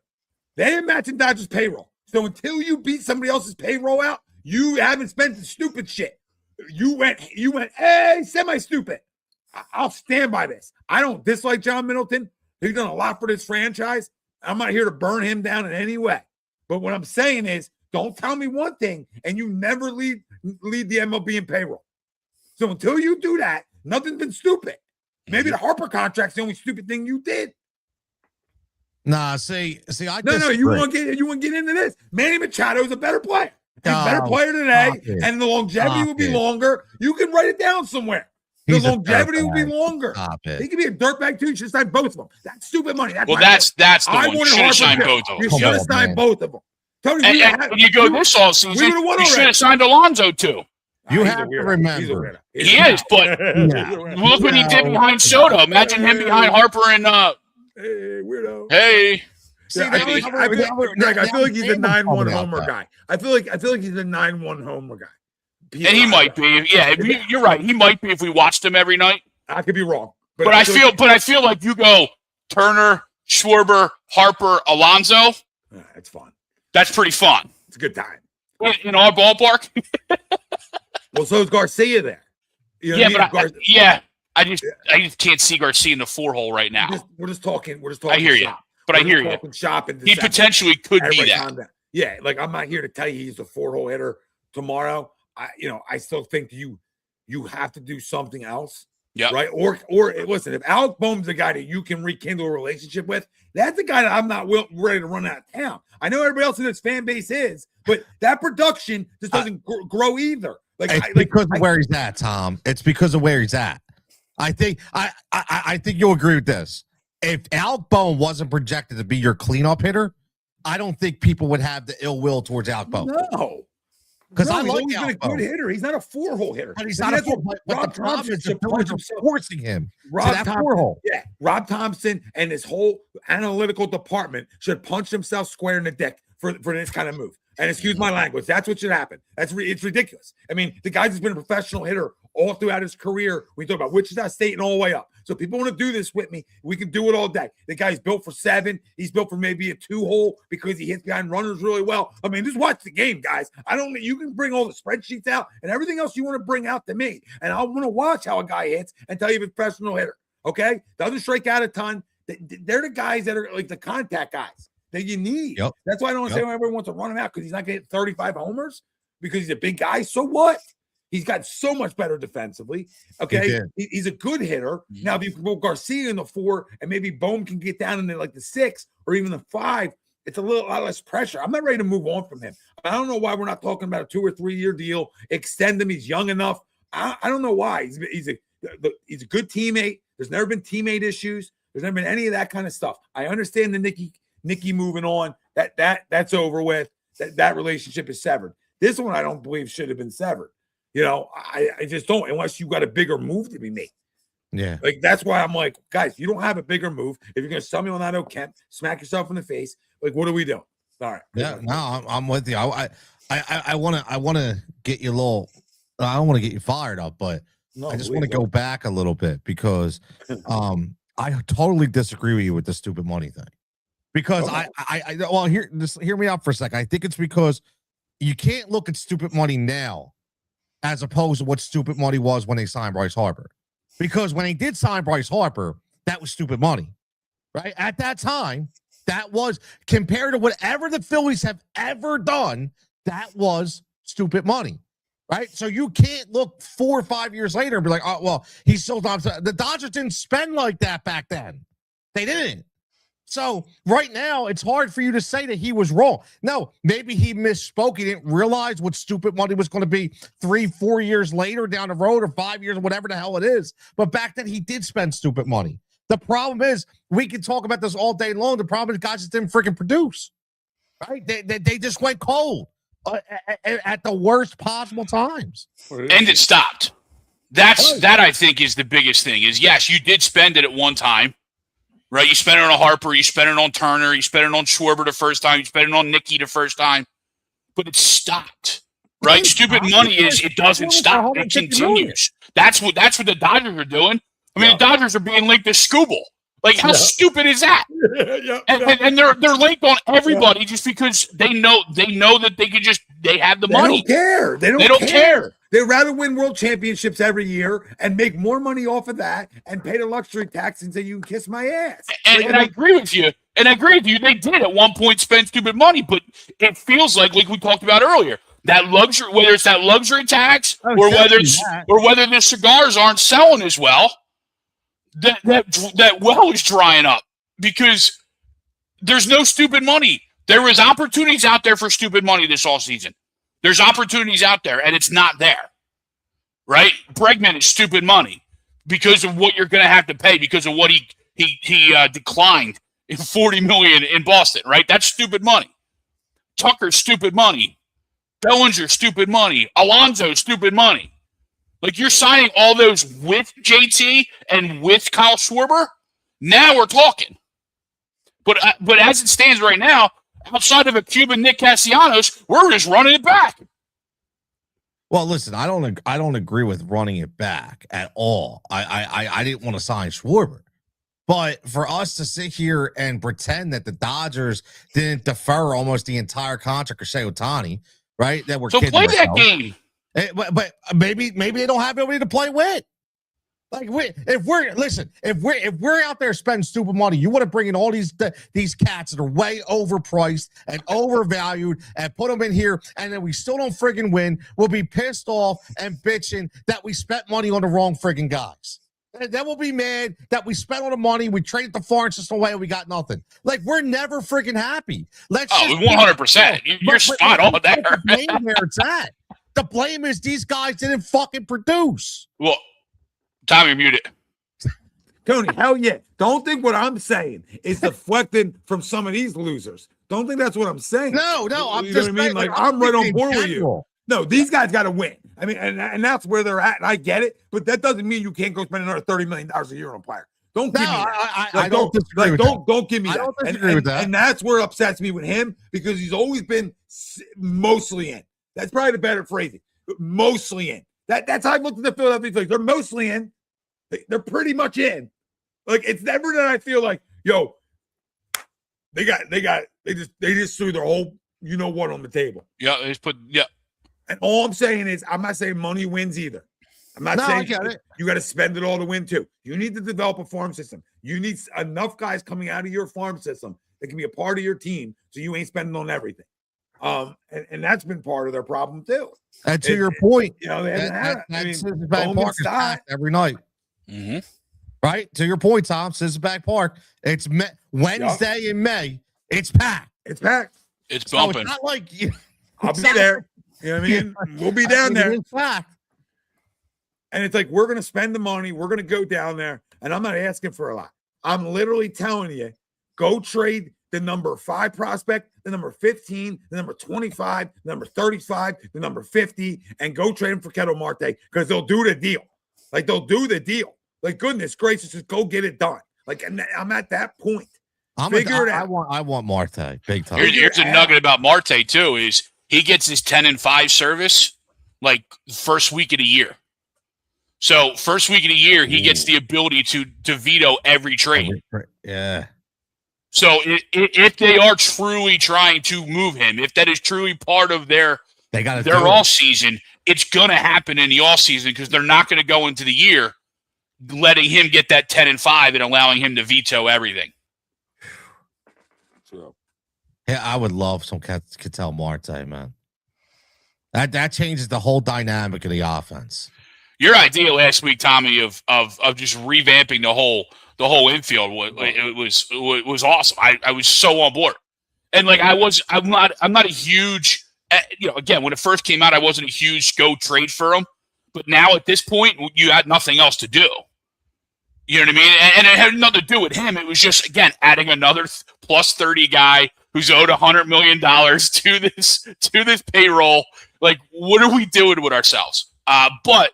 They didn't match Dodgers payroll. So until you beat somebody else's payroll out, you haven't spent the stupid shit. You went, hey, semi-stupid. I'll stand by this. I don't dislike John Middleton. He's done a lot for this franchise. I'm not here to burn him down in any way. But what I'm saying is, don't tell me one thing and you never lead the MLB in payroll. So until you do that, nothing's been stupid. Maybe the Harper contract's the only stupid thing you did.
Nah, see, I
no. You want to get into this? Manny Machado's a better player. He's a better player today, and the longevity will be longer. You can write it down somewhere. The longevity will be longer. He could be a dirtbag too. You should sign both of them. That's stupid money.
That's the one. You should have signed both of them.
You should have signed both of them. Tony,
and you go this all season, you should have signed Alonso too.
You have to remember.
He is, but look what he did behind Soto. Imagine him behind Harper and
hey, weirdo.
Hey.
See, I feel like he's a 9-1 homer guy. I feel like he's a 9-1 homer guy.
And he might be. Yeah, you're right. He might be if we watched him every night.
I could be wrong.
But I feel like you go Turner, Schwarber, Harper, Alonso.
It's fun.
That's pretty fun.
It's a good time.
In our ballpark.
Well, so is Garcia there.
I just can't see Garcia in the 4-hole right now.
We're just talking.
I hear you. But I hear you. He potentially could be that.
Yeah, like I'm not here to tell you he's a 4-hole hitter tomorrow. I still think you have to do something else.
Yeah.
Right. Or listen, if Alec Boehm's the guy that you can rekindle a relationship with, that's the guy that I'm not ready to run out of town. I know everybody else in this fan base is, but that production just doesn't grow either.
Because of where he's at, Tom. It's because of where he's at. I think you'll agree with this. If Alec Boehm wasn't projected to be your cleanup hitter, I don't think people would have the ill will towards Alec Boehm.
No.
Because I
he's
like
always been a good hitter. He's not a 4-hole hitter.
But he's not a 4-hole. But the problem is the Phillies are forcing him to that 4-hole.
Yeah. Rob Thompson and his whole analytical department should punch themselves square in the dick for this kind of move. And excuse my language. That's what should happen. It's ridiculous. I mean, the guy's been a professional hitter all throughout his career. We talk about Wichita State and all the way up. So people want to do this with me. We can do it all day. The guy's built for 7. He's built for maybe a 2-hole because he hits behind runners really well. I mean, just watch the game, guys. You can bring all the spreadsheets out and everything else you want to bring out to me. And I want to watch how a guy hits and tell you if it's a professional hitter. Okay? Doesn't strike out a ton. They're the guys that are like the contact guys that you need.
Yep.
That's why I don't understand why everyone wants to run him out because he's not going to hit 35 homers because he's a big guy. So what? He's got so much better defensively. Okay. He's a good hitter. Now, if you put Garcia in the 4 and maybe Boehm can get down into like the 6 or even the 5, it's a lot less pressure. I'm not ready to move on from him. I don't know why we're not talking about a 2 or 3 year deal. Extend him. He's young enough. I don't know why. He's a good teammate. There's never been teammate issues. There's never been any of that kind of stuff. I understand the Nicky moving on. That's over with. That relationship is severed. This one I don't believe should have been severed. I just don't, unless you got a bigger move to be made.
Yeah.
Like, that's why I'm like, guys, you don't have a bigger move. If you're going to sell me on that Kemp, smack yourself in the face. Like, what are we doing? All right.
Yeah, no, I'm with you. I want to get you a little, I don't want to get you fired up, but I just want to go back a little bit because I totally disagree with you with the stupid money thing. Because hear me out for a second. I think it's because you can't look at stupid money now as opposed to what stupid money was when they signed Bryce Harper. Because when they did sign Bryce Harper, that was stupid money, right? At that time, that was, compared to whatever the Phillies have ever done, that was stupid money, right? So you can't look 4 or 5 years later and be like, oh, well, he's still the Dodgers didn't spend like that back then. They didn't. So right now, it's hard for you to say that he was wrong. No, maybe he misspoke. He didn't realize what stupid money was going to be 3, 4 years later down the road or 5 years, whatever the hell it is. But back then, he did spend stupid money. The problem is, we can talk about this all day long. The problem is guys just didn't freaking produce, right? They just went cold at the worst possible times.
And it stopped. That I think is the biggest thing is, yes, you did spend it at one time. Right, you spent it on Harper, you spent it on Turner, you spent it on Schwarber the first time, you spent it on Nicky the first time, but it stopped. Right, stupid money is it doesn't stop; it continues. That's what the Dodgers are doing. I mean, the Dodgers are being linked to Scooble. Like, how stupid is that? And they're linked on everybody just because they know that they have the
They
money.
don't care. They
don't care.
They'd rather win world championships every year and make more money off of that and pay the luxury tax and say, you can kiss my ass.
And I agree with you. And I agree with you. They did at one point spend stupid money, but it feels like we talked about earlier, that luxury, whether it's that luxury tax or whether the cigars aren't selling as well, that well is drying up because there's no stupid money. There was opportunities out there for stupid money this all season. There's opportunities out there, and it's not there, right? Bregman is stupid money because of what you're going to have to pay because of what he declined in $40 million in Boston, right? That's stupid money. Tucker's stupid money. Bellinger, stupid money. Alonso, stupid money. Like, you're signing all those with JT and with Kyle Schwarber. Now we're talking. But as it stands right now, outside of a Cuban Nick Castellanos, we're just running it back.
Well, listen, I don't agree with running it back at all. I didn't want to sign Schwarber. But for us to sit here and pretend that the Dodgers didn't defer almost the entire contract of Shohei Ohtani, right? That we're
so play that game.
But maybe they don't have nobody to play with. Like, if we're out there spending stupid money, you want to bring in all these cats that are way overpriced and overvalued and put them in here, and then we still don't friggin' win. We'll be pissed off and bitching that we spent money on the wrong friggin' guys. And then we'll be mad that we spent all the money, we traded the foreign system away, and we got nothing. Like, we're never friggin' happy.
100%. You're spot on there.
The blame where it's at. The blame is these guys didn't fucking produce.
Well, Tommy, mute it.
Tony, hell yeah. Don't think what I'm saying is deflecting from some of these losers. Don't think that's what I'm saying.
No, I'm
you
just
know what I mean? Like, I'm right on board with you. No, these guys got to win. I mean, and that's where they're at, and I get it, but that doesn't mean you can't go spend another $30 million a year on a player. Don't give me that.
I don't disagree with that.
Don't give me that.
I don't disagree with that.
And that's where it upsets me with him because he's always been mostly in. That's probably the better phrasing. Mostly in. That's how I looked at the Philadelphia Phillies. They're mostly in. They're pretty much in. Like, it's never that I feel like, yo, they just threw their whole you know what on the table.
Yeah, they just put
And all I'm saying is, I'm not saying money wins either. I'm not saying you got to spend it all to win too. You need to develop a farm system. You need enough guys coming out of your farm system that can be a part of your team, so you ain't spending on everything. And that's been part of their problem too.
And to your point,
you know,
that's Park every night.
Mm-hmm.
Right? To your point, Tom, Sisselback Park. It's Wednesday in May. It's packed.
It's packed.
It's bumping.
So it's not like
I'll be there. You know what I mean? We'll be down there.
It's packed.
And it's like, we're going to spend the money. We're going to go down there. And I'm not asking for a lot. I'm literally telling you, go trade the number 5 prospect, the number 15, the number 25, the number 35, the number 50, and go trade him for Ketel Marte because they'll do the deal. Like, they'll do the deal. Like, goodness gracious, just go get it done. Like, I'm at that point. Figure it out.
I want Marte big time.
Here's a nugget about Marte too: is he gets his 10-5 service like first week of the year. So first week of the year, he gets the ability to veto every trade.
Yeah.
So if they are truly trying to move him, if that is truly part of their off season, it's going to happen in the off season because they're not going to go into the year letting him get that 10-5 and allowing him to veto everything.
Yeah, I would love some Ketel Marte, man. That changes the whole dynamic of the offense.
Your idea last week, Tommy, of just revamping the whole infield was awesome. I was so on board, and like I'm not a huge, again, when it first came out, I wasn't a huge go trade for him, but now at this point, you had nothing else to do. You know what I mean? And it had nothing to do with him. It was just, again, adding another plus 30 guy who's owed $100 million to this payroll. Like, what are we doing with ourselves? But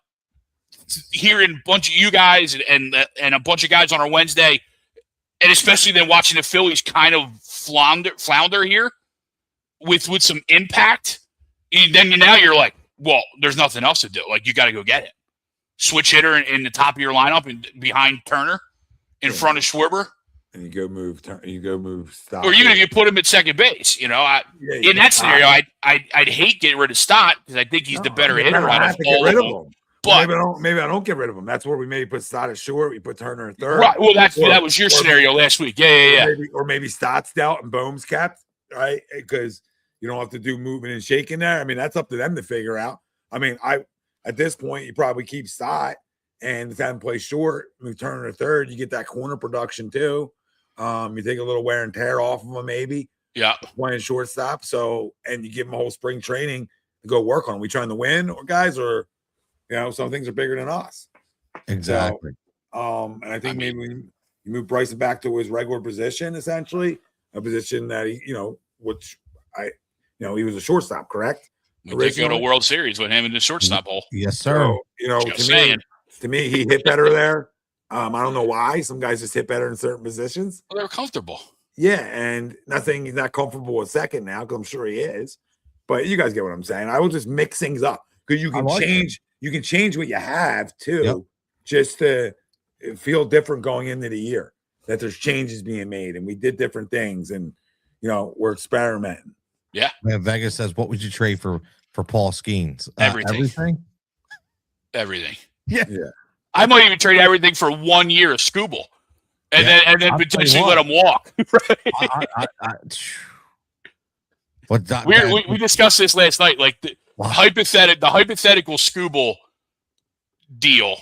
hearing a bunch of you guys and a bunch of guys on our Wednesday, and especially then watching the Phillies kind of flounder here with some impact, then now you're like, well, there's nothing else to do. Like, you got to go get it. Switch hitter in the top of your lineup and behind Turner in front of Schwarber.
and you go move Stott.
Or even if you put him at second base, in that scenario, I'd hate getting rid of Stott because I think he's the better hitter out of all of them.
But maybe I don't get rid of him. That's where we maybe put Stott at short. We put Turner at third.
Right. Well, that was your scenario last week. Yeah.
Or maybe Stott's dealt and Bohm's kept, right? Because you don't have to do moving and shaking there. I mean, that's up to them to figure out. I mean, at this point, you probably keep Stott and have him play short, move Turner to third. You get that corner production too. You take a little wear and tear off of him, maybe.
Yeah.
Playing shortstop. So, and you give him a whole spring training to go work on. Are we trying to win, or guys, or some things are bigger than us.
Exactly.
So, and I think maybe you move Bryson back to his regular position, essentially a position that he was a shortstop, correct?
We did go to World Series with him in the shortstop hole.
Yes, sir.
So, to me, he hit better there. I don't know why. Some guys just hit better in certain positions.
Well, they were comfortable.
Yeah, and he's not comfortable with second now, because I'm sure he is. But you guys get what I'm saying. I will just mix things up because you can change. You can change what you have too, just to feel different going into the year. That there's changes being made, and we did different things, and we're experimenting.
Yeah.
Man, Vegas says, "What would you trade for Paul Skeens?"
Everything.
Yeah.
I might even trade everything for 1 year of Scooble, and then potentially let him walk. We discussed this last night. Like the hypothetical Scooble deal,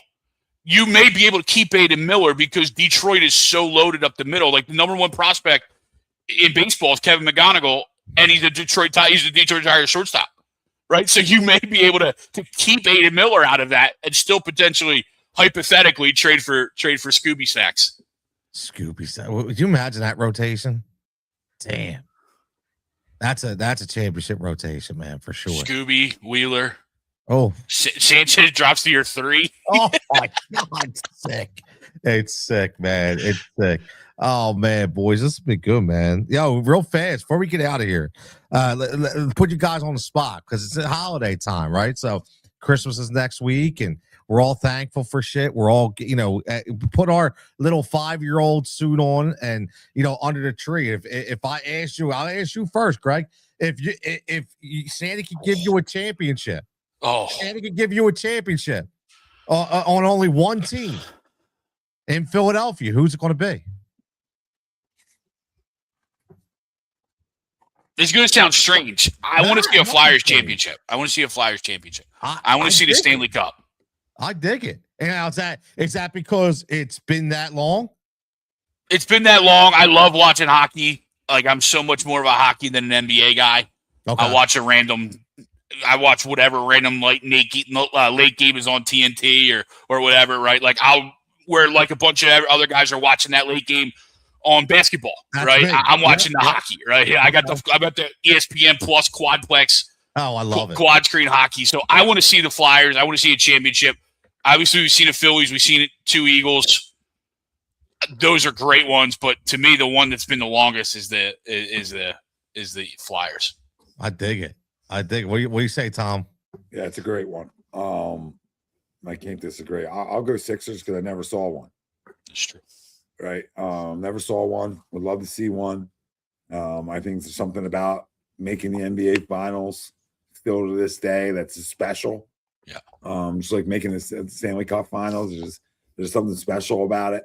you may be able to keep Aiden Miller because Detroit is so loaded up the middle. Like the number one prospect in baseball is Kevin McGonigal, and he's a Detroit Tigers shortstop, right? So you may be able to keep Aiden Miller out of that and still potentially hypothetically trade for Scooby Snacks.
Scooby Snacks. Would you imagine that rotation? Damn. That's a championship rotation, man, for sure.
Scooby, Wheeler.
Oh,
Sanchez drops to your 3.
Oh my God, it's sick. It's sick, man. It's sick. Oh man, boys, this has been good, man. Yo, real fast before we get out of here, put you guys on the spot because it's a holiday time, right? So Christmas is next week, and we're all thankful for shit. We're all, put our little 5-year-old suit on and, under the tree. If I ask you, I'll ask you first, Greg. If Santa could give you a championship, Santa could give you a championship on only one team in Philadelphia, who's it going to be?
It's going to sound strange. I want to see a Flyers championship. I want to see the Stanley Cup.
I dig it. And is that because it's been that long?
It's been that long. I love watching hockey. Like, I'm so much more of a hockey than an NBA guy. Okay. I watch whatever random late game is on TNT or whatever, right? Like where like a bunch of other guys are watching that late game on basketball, right? I'm watching the hockey, right? Yeah, I got the ESPN Plus Quadplex.
Oh, I love it.
Quad screen hockey. So I want to see the Flyers. I want to see a championship. Obviously, we've seen the Phillies. We've seen 2 Eagles. Those are great ones, but to me, the one that's been the longest is the Flyers.
I dig it. What do you say, Tom?
Yeah, it's a great one. I can't disagree. I'll go Sixers because I never saw one.
That's true.
Right. Never saw one. Would love to see one. I think there's something about making the NBA finals still to this day that's special. Yeah. Just like making the Stanley Cup finals. There's something special about it.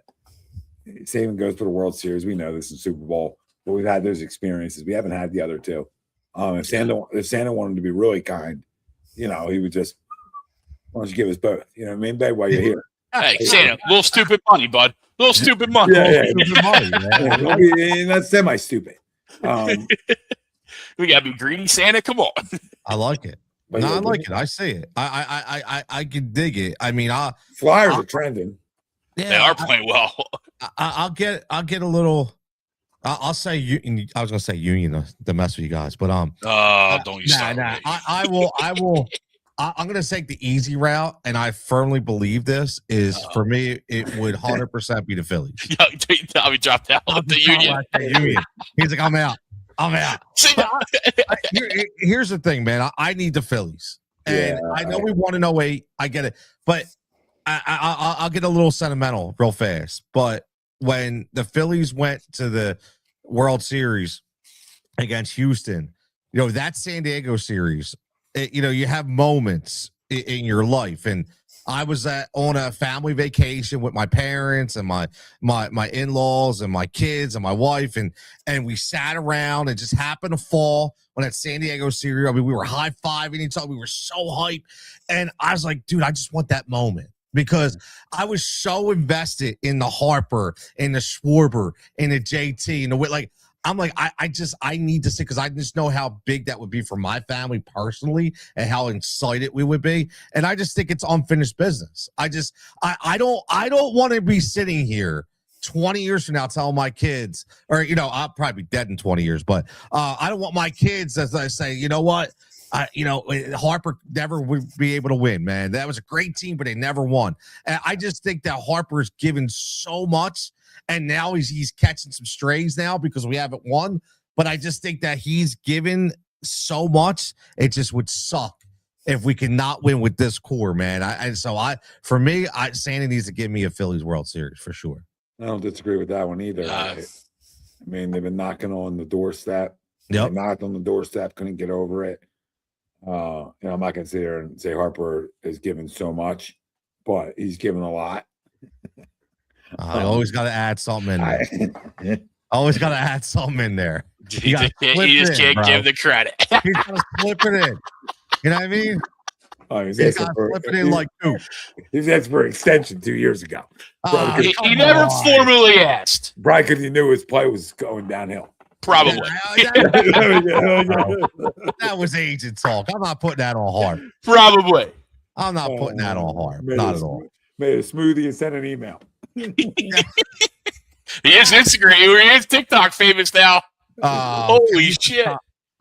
Same goes for the World Series. We know this is Super Bowl, but we've had those experiences. We haven't had the other two. If Santa wanted to be really kind, he would just, why don't you give us both? You know what I mean? Babe, while you're here.
Hey, Santa, little stupid money, bud. Little stupid money.
Stupid money, man. That's semi-stupid.
We gotta be greedy, Santa. Come on.
I like it. I like it. I see it. I can dig it. I mean,
Flyers are trending.
Yeah, they are playing well.
I'll get a little. I'll say you. I was gonna say Union to mess with you guys, but
don't you start.
Nah. I will. I'm gonna take the easy route, and I firmly believe this is for me. It would 100% be the Phillies.
Tommy dropped out with the Union.
He's like, I'm out. Here's the thing, man. I need the Phillies, and I know we won in 08. I get it, but I'll get a little sentimental real fast. But when the Phillies went to the World Series against Houston, that San Diego series, you have moments in your life. And I was on a family vacation with my parents and my in-laws and my kids and my wife, and we sat around and just happened to fall on that San Diego series. I mean, we were high-fiving each other. We were so hyped. And I was like, dude, I just want that moment. Because I was so invested in the Harper, in the Schwarber, in the JT, and I'm like, I need to see, because I just know how big that would be for my family personally and how excited we would be. And I just think it's unfinished business. I don't want to be sitting here 20 years from now telling my kids, or, I'll probably be dead in 20 years, but I don't want my kids, as I say, you know what? Harper never would be able to win, man. That was a great team, but they never won. And I just think that Harper's given so much, and now he's catching some strays now because we haven't won. But I just think that he's given so much. It just would suck if we could not win with this core, man. For me, Santa needs to give me a Phillies World Series for sure.
I don't disagree with that one either. I mean, they've been knocking on the doorstep.
Yep.
They knocked on the doorstep, couldn't get over it. I'm not going to sit here and say Harper is given so much, but he's given a lot.
I always got to add something in there. Always got to add something in there.
You just can't give the credit.
You got to slip it in. You know what I mean?
He's
got to slip it in like two.
He's asked for extension 2 yeyears ago.
He never formally asked.
Probably because he knew his play was going downhill.
Probably.
That was agent talk. I'm not putting that on Hart.
Probably.
I'm not putting that on Hart. Not at all.
Made a smoothie and sent an email.
He is Instagram. He is TikTok famous now. Holy shit.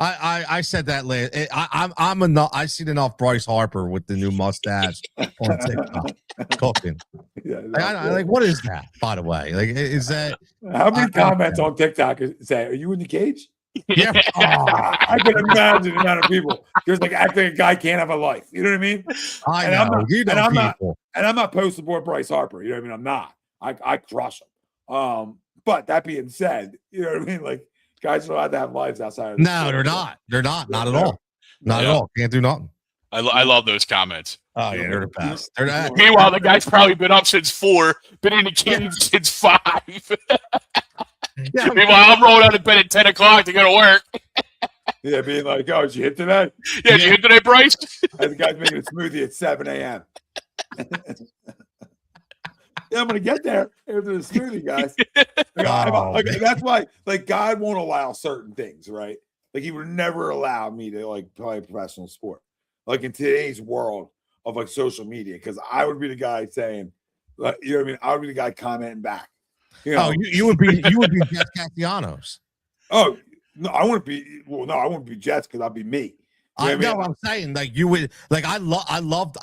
I said that later. I'm enough. I've seen enough Bryce Harper with the new mustache on TikTok cooking. Like, what is that, by the way? Like, is that
how many comments on TikTok say, "Are you in the cage?"
Yeah.
I can imagine the amount of people just like acting a guy can't have a life. You know what I mean? I'm not posting board Bryce Harper. You know what I mean? I'm not. I crush him. But that being said, you know what I mean? Like, guys are allowed to have lives outside of the
No, they're not. They're not. Not at all. Not at all. Can't do nothing.
I love those comments.
Oh, yeah, they're the best.
Meanwhile, the guy's probably been up since 4, been in the cage since 5.
Yeah,
meanwhile, I'm rolling out of bed at 10 o'clock to go to work.
Yeah, being like, oh, did you hit today?
Yeah, did you hit today, Bryce?
And the guy's making a smoothie at 7 a.m. Yeah, I'm going to get there after the smoothie, guys. That's why, like, God won't allow certain things, right? Like, he would never allow me to, like, play a professional sport. Like, in today's world of, like, social media, because I would be the guy saying, like, you know what I mean? I would be the guy commenting back. You know?
Oh, you would be Jeff Castellanos.
Oh, no, I wouldn't be Jets because I'd be me.
I know what I'm saying. Like, you would, like, I love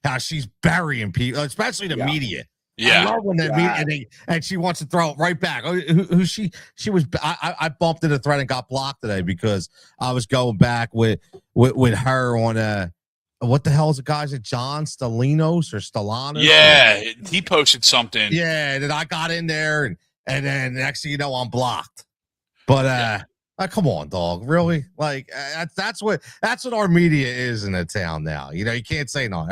how she's burying people, especially the media.
Yeah.
I love when the media, and she wants to throw it right back. Who she was, I bumped into the thread and got blocked today because I was going back with her on what the hell is the guy's at John Stalinos or Stellanos?
Yeah, he posted something.
Yeah, and then I got in there and then next thing you know, I'm blocked. But come on, dog. Really? Like that's what our media is in the town now. You know, you can't say no.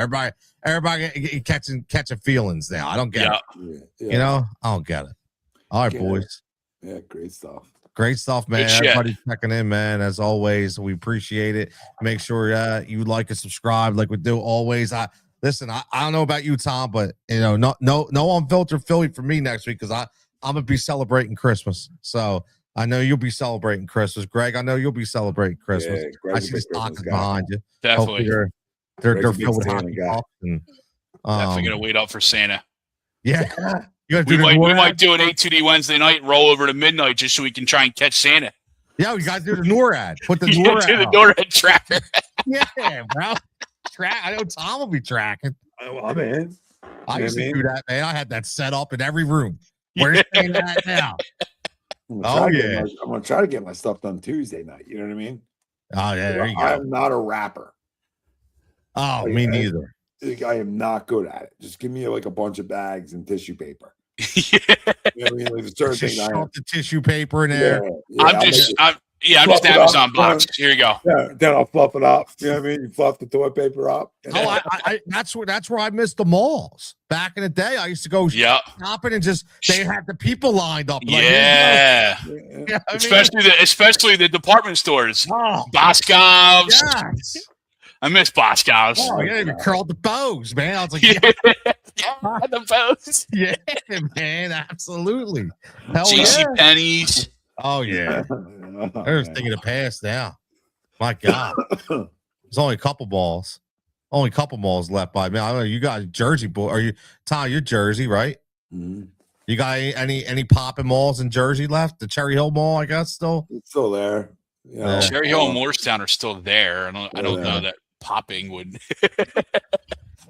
Everybody catching feelings now. I don't get it. Yeah. You know, I don't get it. All right, boys.
Yeah, great stuff.
Great stuff, man. Everybody checking in, man. As always, we appreciate it. Make sure you like and subscribe, like we do always. I don't know about you, Tom, but you know, no unfiltered Philly for me next week because I'm gonna be celebrating Christmas. So I know you'll be celebrating Christmas, Greg. I know you'll be celebrating Christmas.
Yeah,
I see the stockings behind you.
Definitely,
they're filled with hockey pucks and
definitely gonna wait up for Santa.
Yeah.
We might do an 8-2D Wednesday night and roll over to midnight just so we can try and catch Santa.
Yeah, we got to do the NORAD. Put the NORAD.
Do the NORAD tracker.
Yeah, bro. I know Tom will be tracking.
I'm in.
I used to do that, man. I had that set up in every room. Where's Santa at now?
I'm gonna try to get my stuff done Tuesday night. You know what I mean?
Oh yeah, there you go.
I'm not a rapper.
Oh, me neither.
I am not good at it. Just give me like a bunch of bags and tissue paper.
Yeah.
You know what I mean? Like the certain
Just
thing I
shove the tissue paper in there.
I'm just
Fluff it
Amazon
up,
box. Here you go.
Yeah, then I'll fluff it up. You know what I mean? You fluff the toilet paper up.
Oh, that's where I missed the malls. Back in the day, I used to go shopping and they had the people lined up. Like,
Yeah.
Yeah,
Especially the department stores.
Oh,
Boscov's.
yes.
I miss Boscov's.
Oh, yeah, you curled the bows, man. I was like,
Yeah, the bows.
yeah, man, absolutely. Hell
JC
yeah.
Penney's.
Oh, yeah. They're just thinking of past now. My God. There's only a couple balls. Only a couple malls left by me. I don't know. You guys, Jersey boy. Are you, Ty? You're Jersey, right?
Mm-hmm.
You got any popping malls in Jersey left? The Cherry Hill Mall, I guess, still.
It's still there. Yeah.
Cherry Hill and Morristown are still there. I don't know that popping would.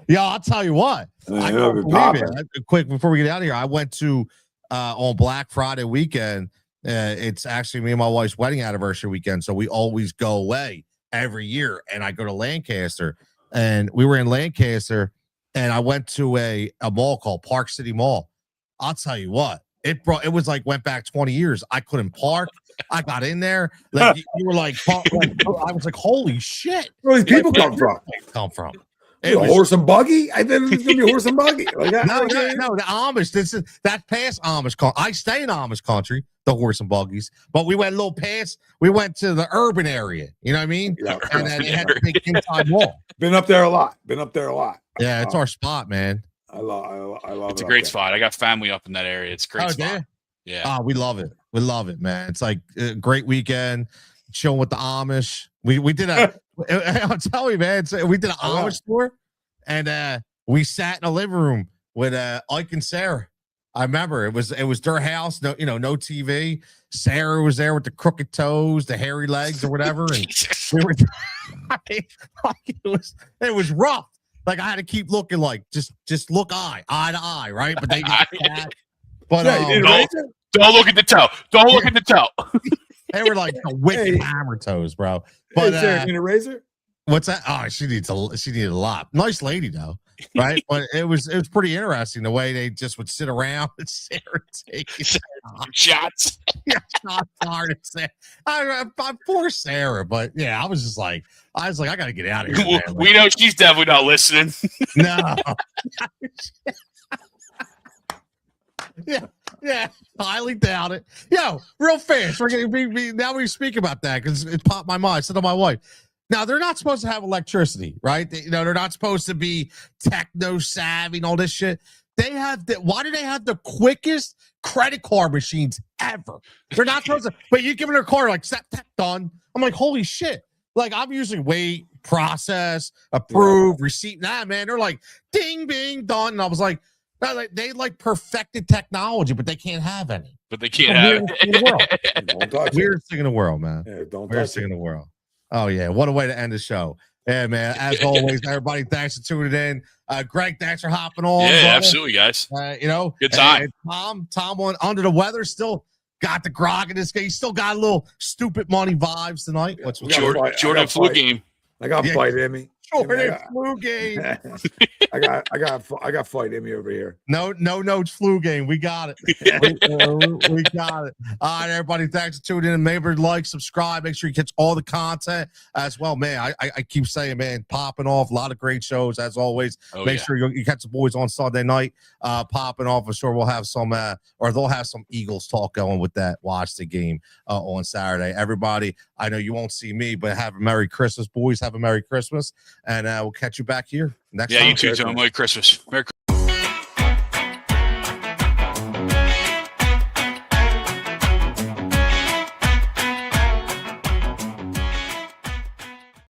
Yeah, I'll tell you what. I can't believe it. Quick before we get out of here, I went to on Black Friday weekend. It's actually me and my wife's wedding anniversary weekend, so we always go away every year. And I go to Lancaster, and we were in Lancaster, and I went to a mall called Park City Mall. I'll tell you what, it was like went back 20 years. I couldn't park. I got in there, like you were like, I was like, holy shit!
Where these people come from?
It was
horse and buggy. I think it's gonna be a horse and buggy. Like
no, the Amish. That's past Amish. I stay in Amish country, the horse and buggies, but we went a little past. We went to the urban area. You know what I mean?
Yeah,
and then it had a big inside wall.
Been up there a lot.
Yeah, it's our spot, man.
I love.
It's a great spot. I got family up in that area. It's a great spot.
Yeah. Oh, we love it. We love it, man. It's like a great weekend, chilling with the Amish. We did I'll tell you, man. We did an Amish tour, and we sat in a living room with Ike and Sarah. I remember it was their house. No, no TV. Sarah was there with the crooked toes, the hairy legs, or whatever. And we were. It was rough. Like I had to keep looking, like just look eye to eye, right? But they got that. But
don't look at the toe. Don't look at the toe.
They were like the wicked hammer toes, bro. But
Sarah, need a razor?
What's that? Oh, she needed a lot. Nice lady though, right? But it was pretty interesting the way they just would sit around and Sarah take
shots.
Yeah, shots hard and say, I'm poor Sarah, but yeah, I was like, I gotta get out of here. Man.
We know she's definitely not listening.
No. Yeah, highly doubt it. Yo, real fast. We're gonna be now we speak about that because it popped my mind. I said to my wife, now they're not supposed to have electricity, right? They're not supposed to be techno savvy and all this shit. They have why do they have the quickest credit card machines ever? They're not supposed to, but you give them their card like set done. I'm like, holy shit. Like I'm usually wait, process, approve, receipt. Nah, man, they're like ding, bing, done. And I was like, they like perfected technology, but they can't have any.
But they can't have
it. Weirdest thing in the world, man.
Yeah,
weirdest thing in the world. Oh yeah, what a way to end the show. Yeah, man. As always, everybody, thanks for tuning in. Greg, thanks for hopping on.
Yeah,
brother.
Absolutely, guys.
Good time. Tom went under the weather. Still got the grog in this game. He still got a little stupid money vibes tonight. What's
Jordan flu game?
I got fight in me.
Jordan flu game.
I got fight in me over here.
No flu game. We got it. we got it. All right, everybody. Thanks for tuning in. Maybe like, subscribe. Make sure you catch all the content as well, man. I keep saying, man, popping off. A lot of great shows as always. Make sure you catch the boys on Sunday night. Popping off. I'm sure we'll have some, or they'll have some Eagles talk going with that. Watch the game on Saturday. Everybody, I know you won't see me, but have a Merry Christmas, boys. Have a Merry Christmas. And we'll catch you back here next time.
You too, Tom. Merry Christmas. Merry Christmas.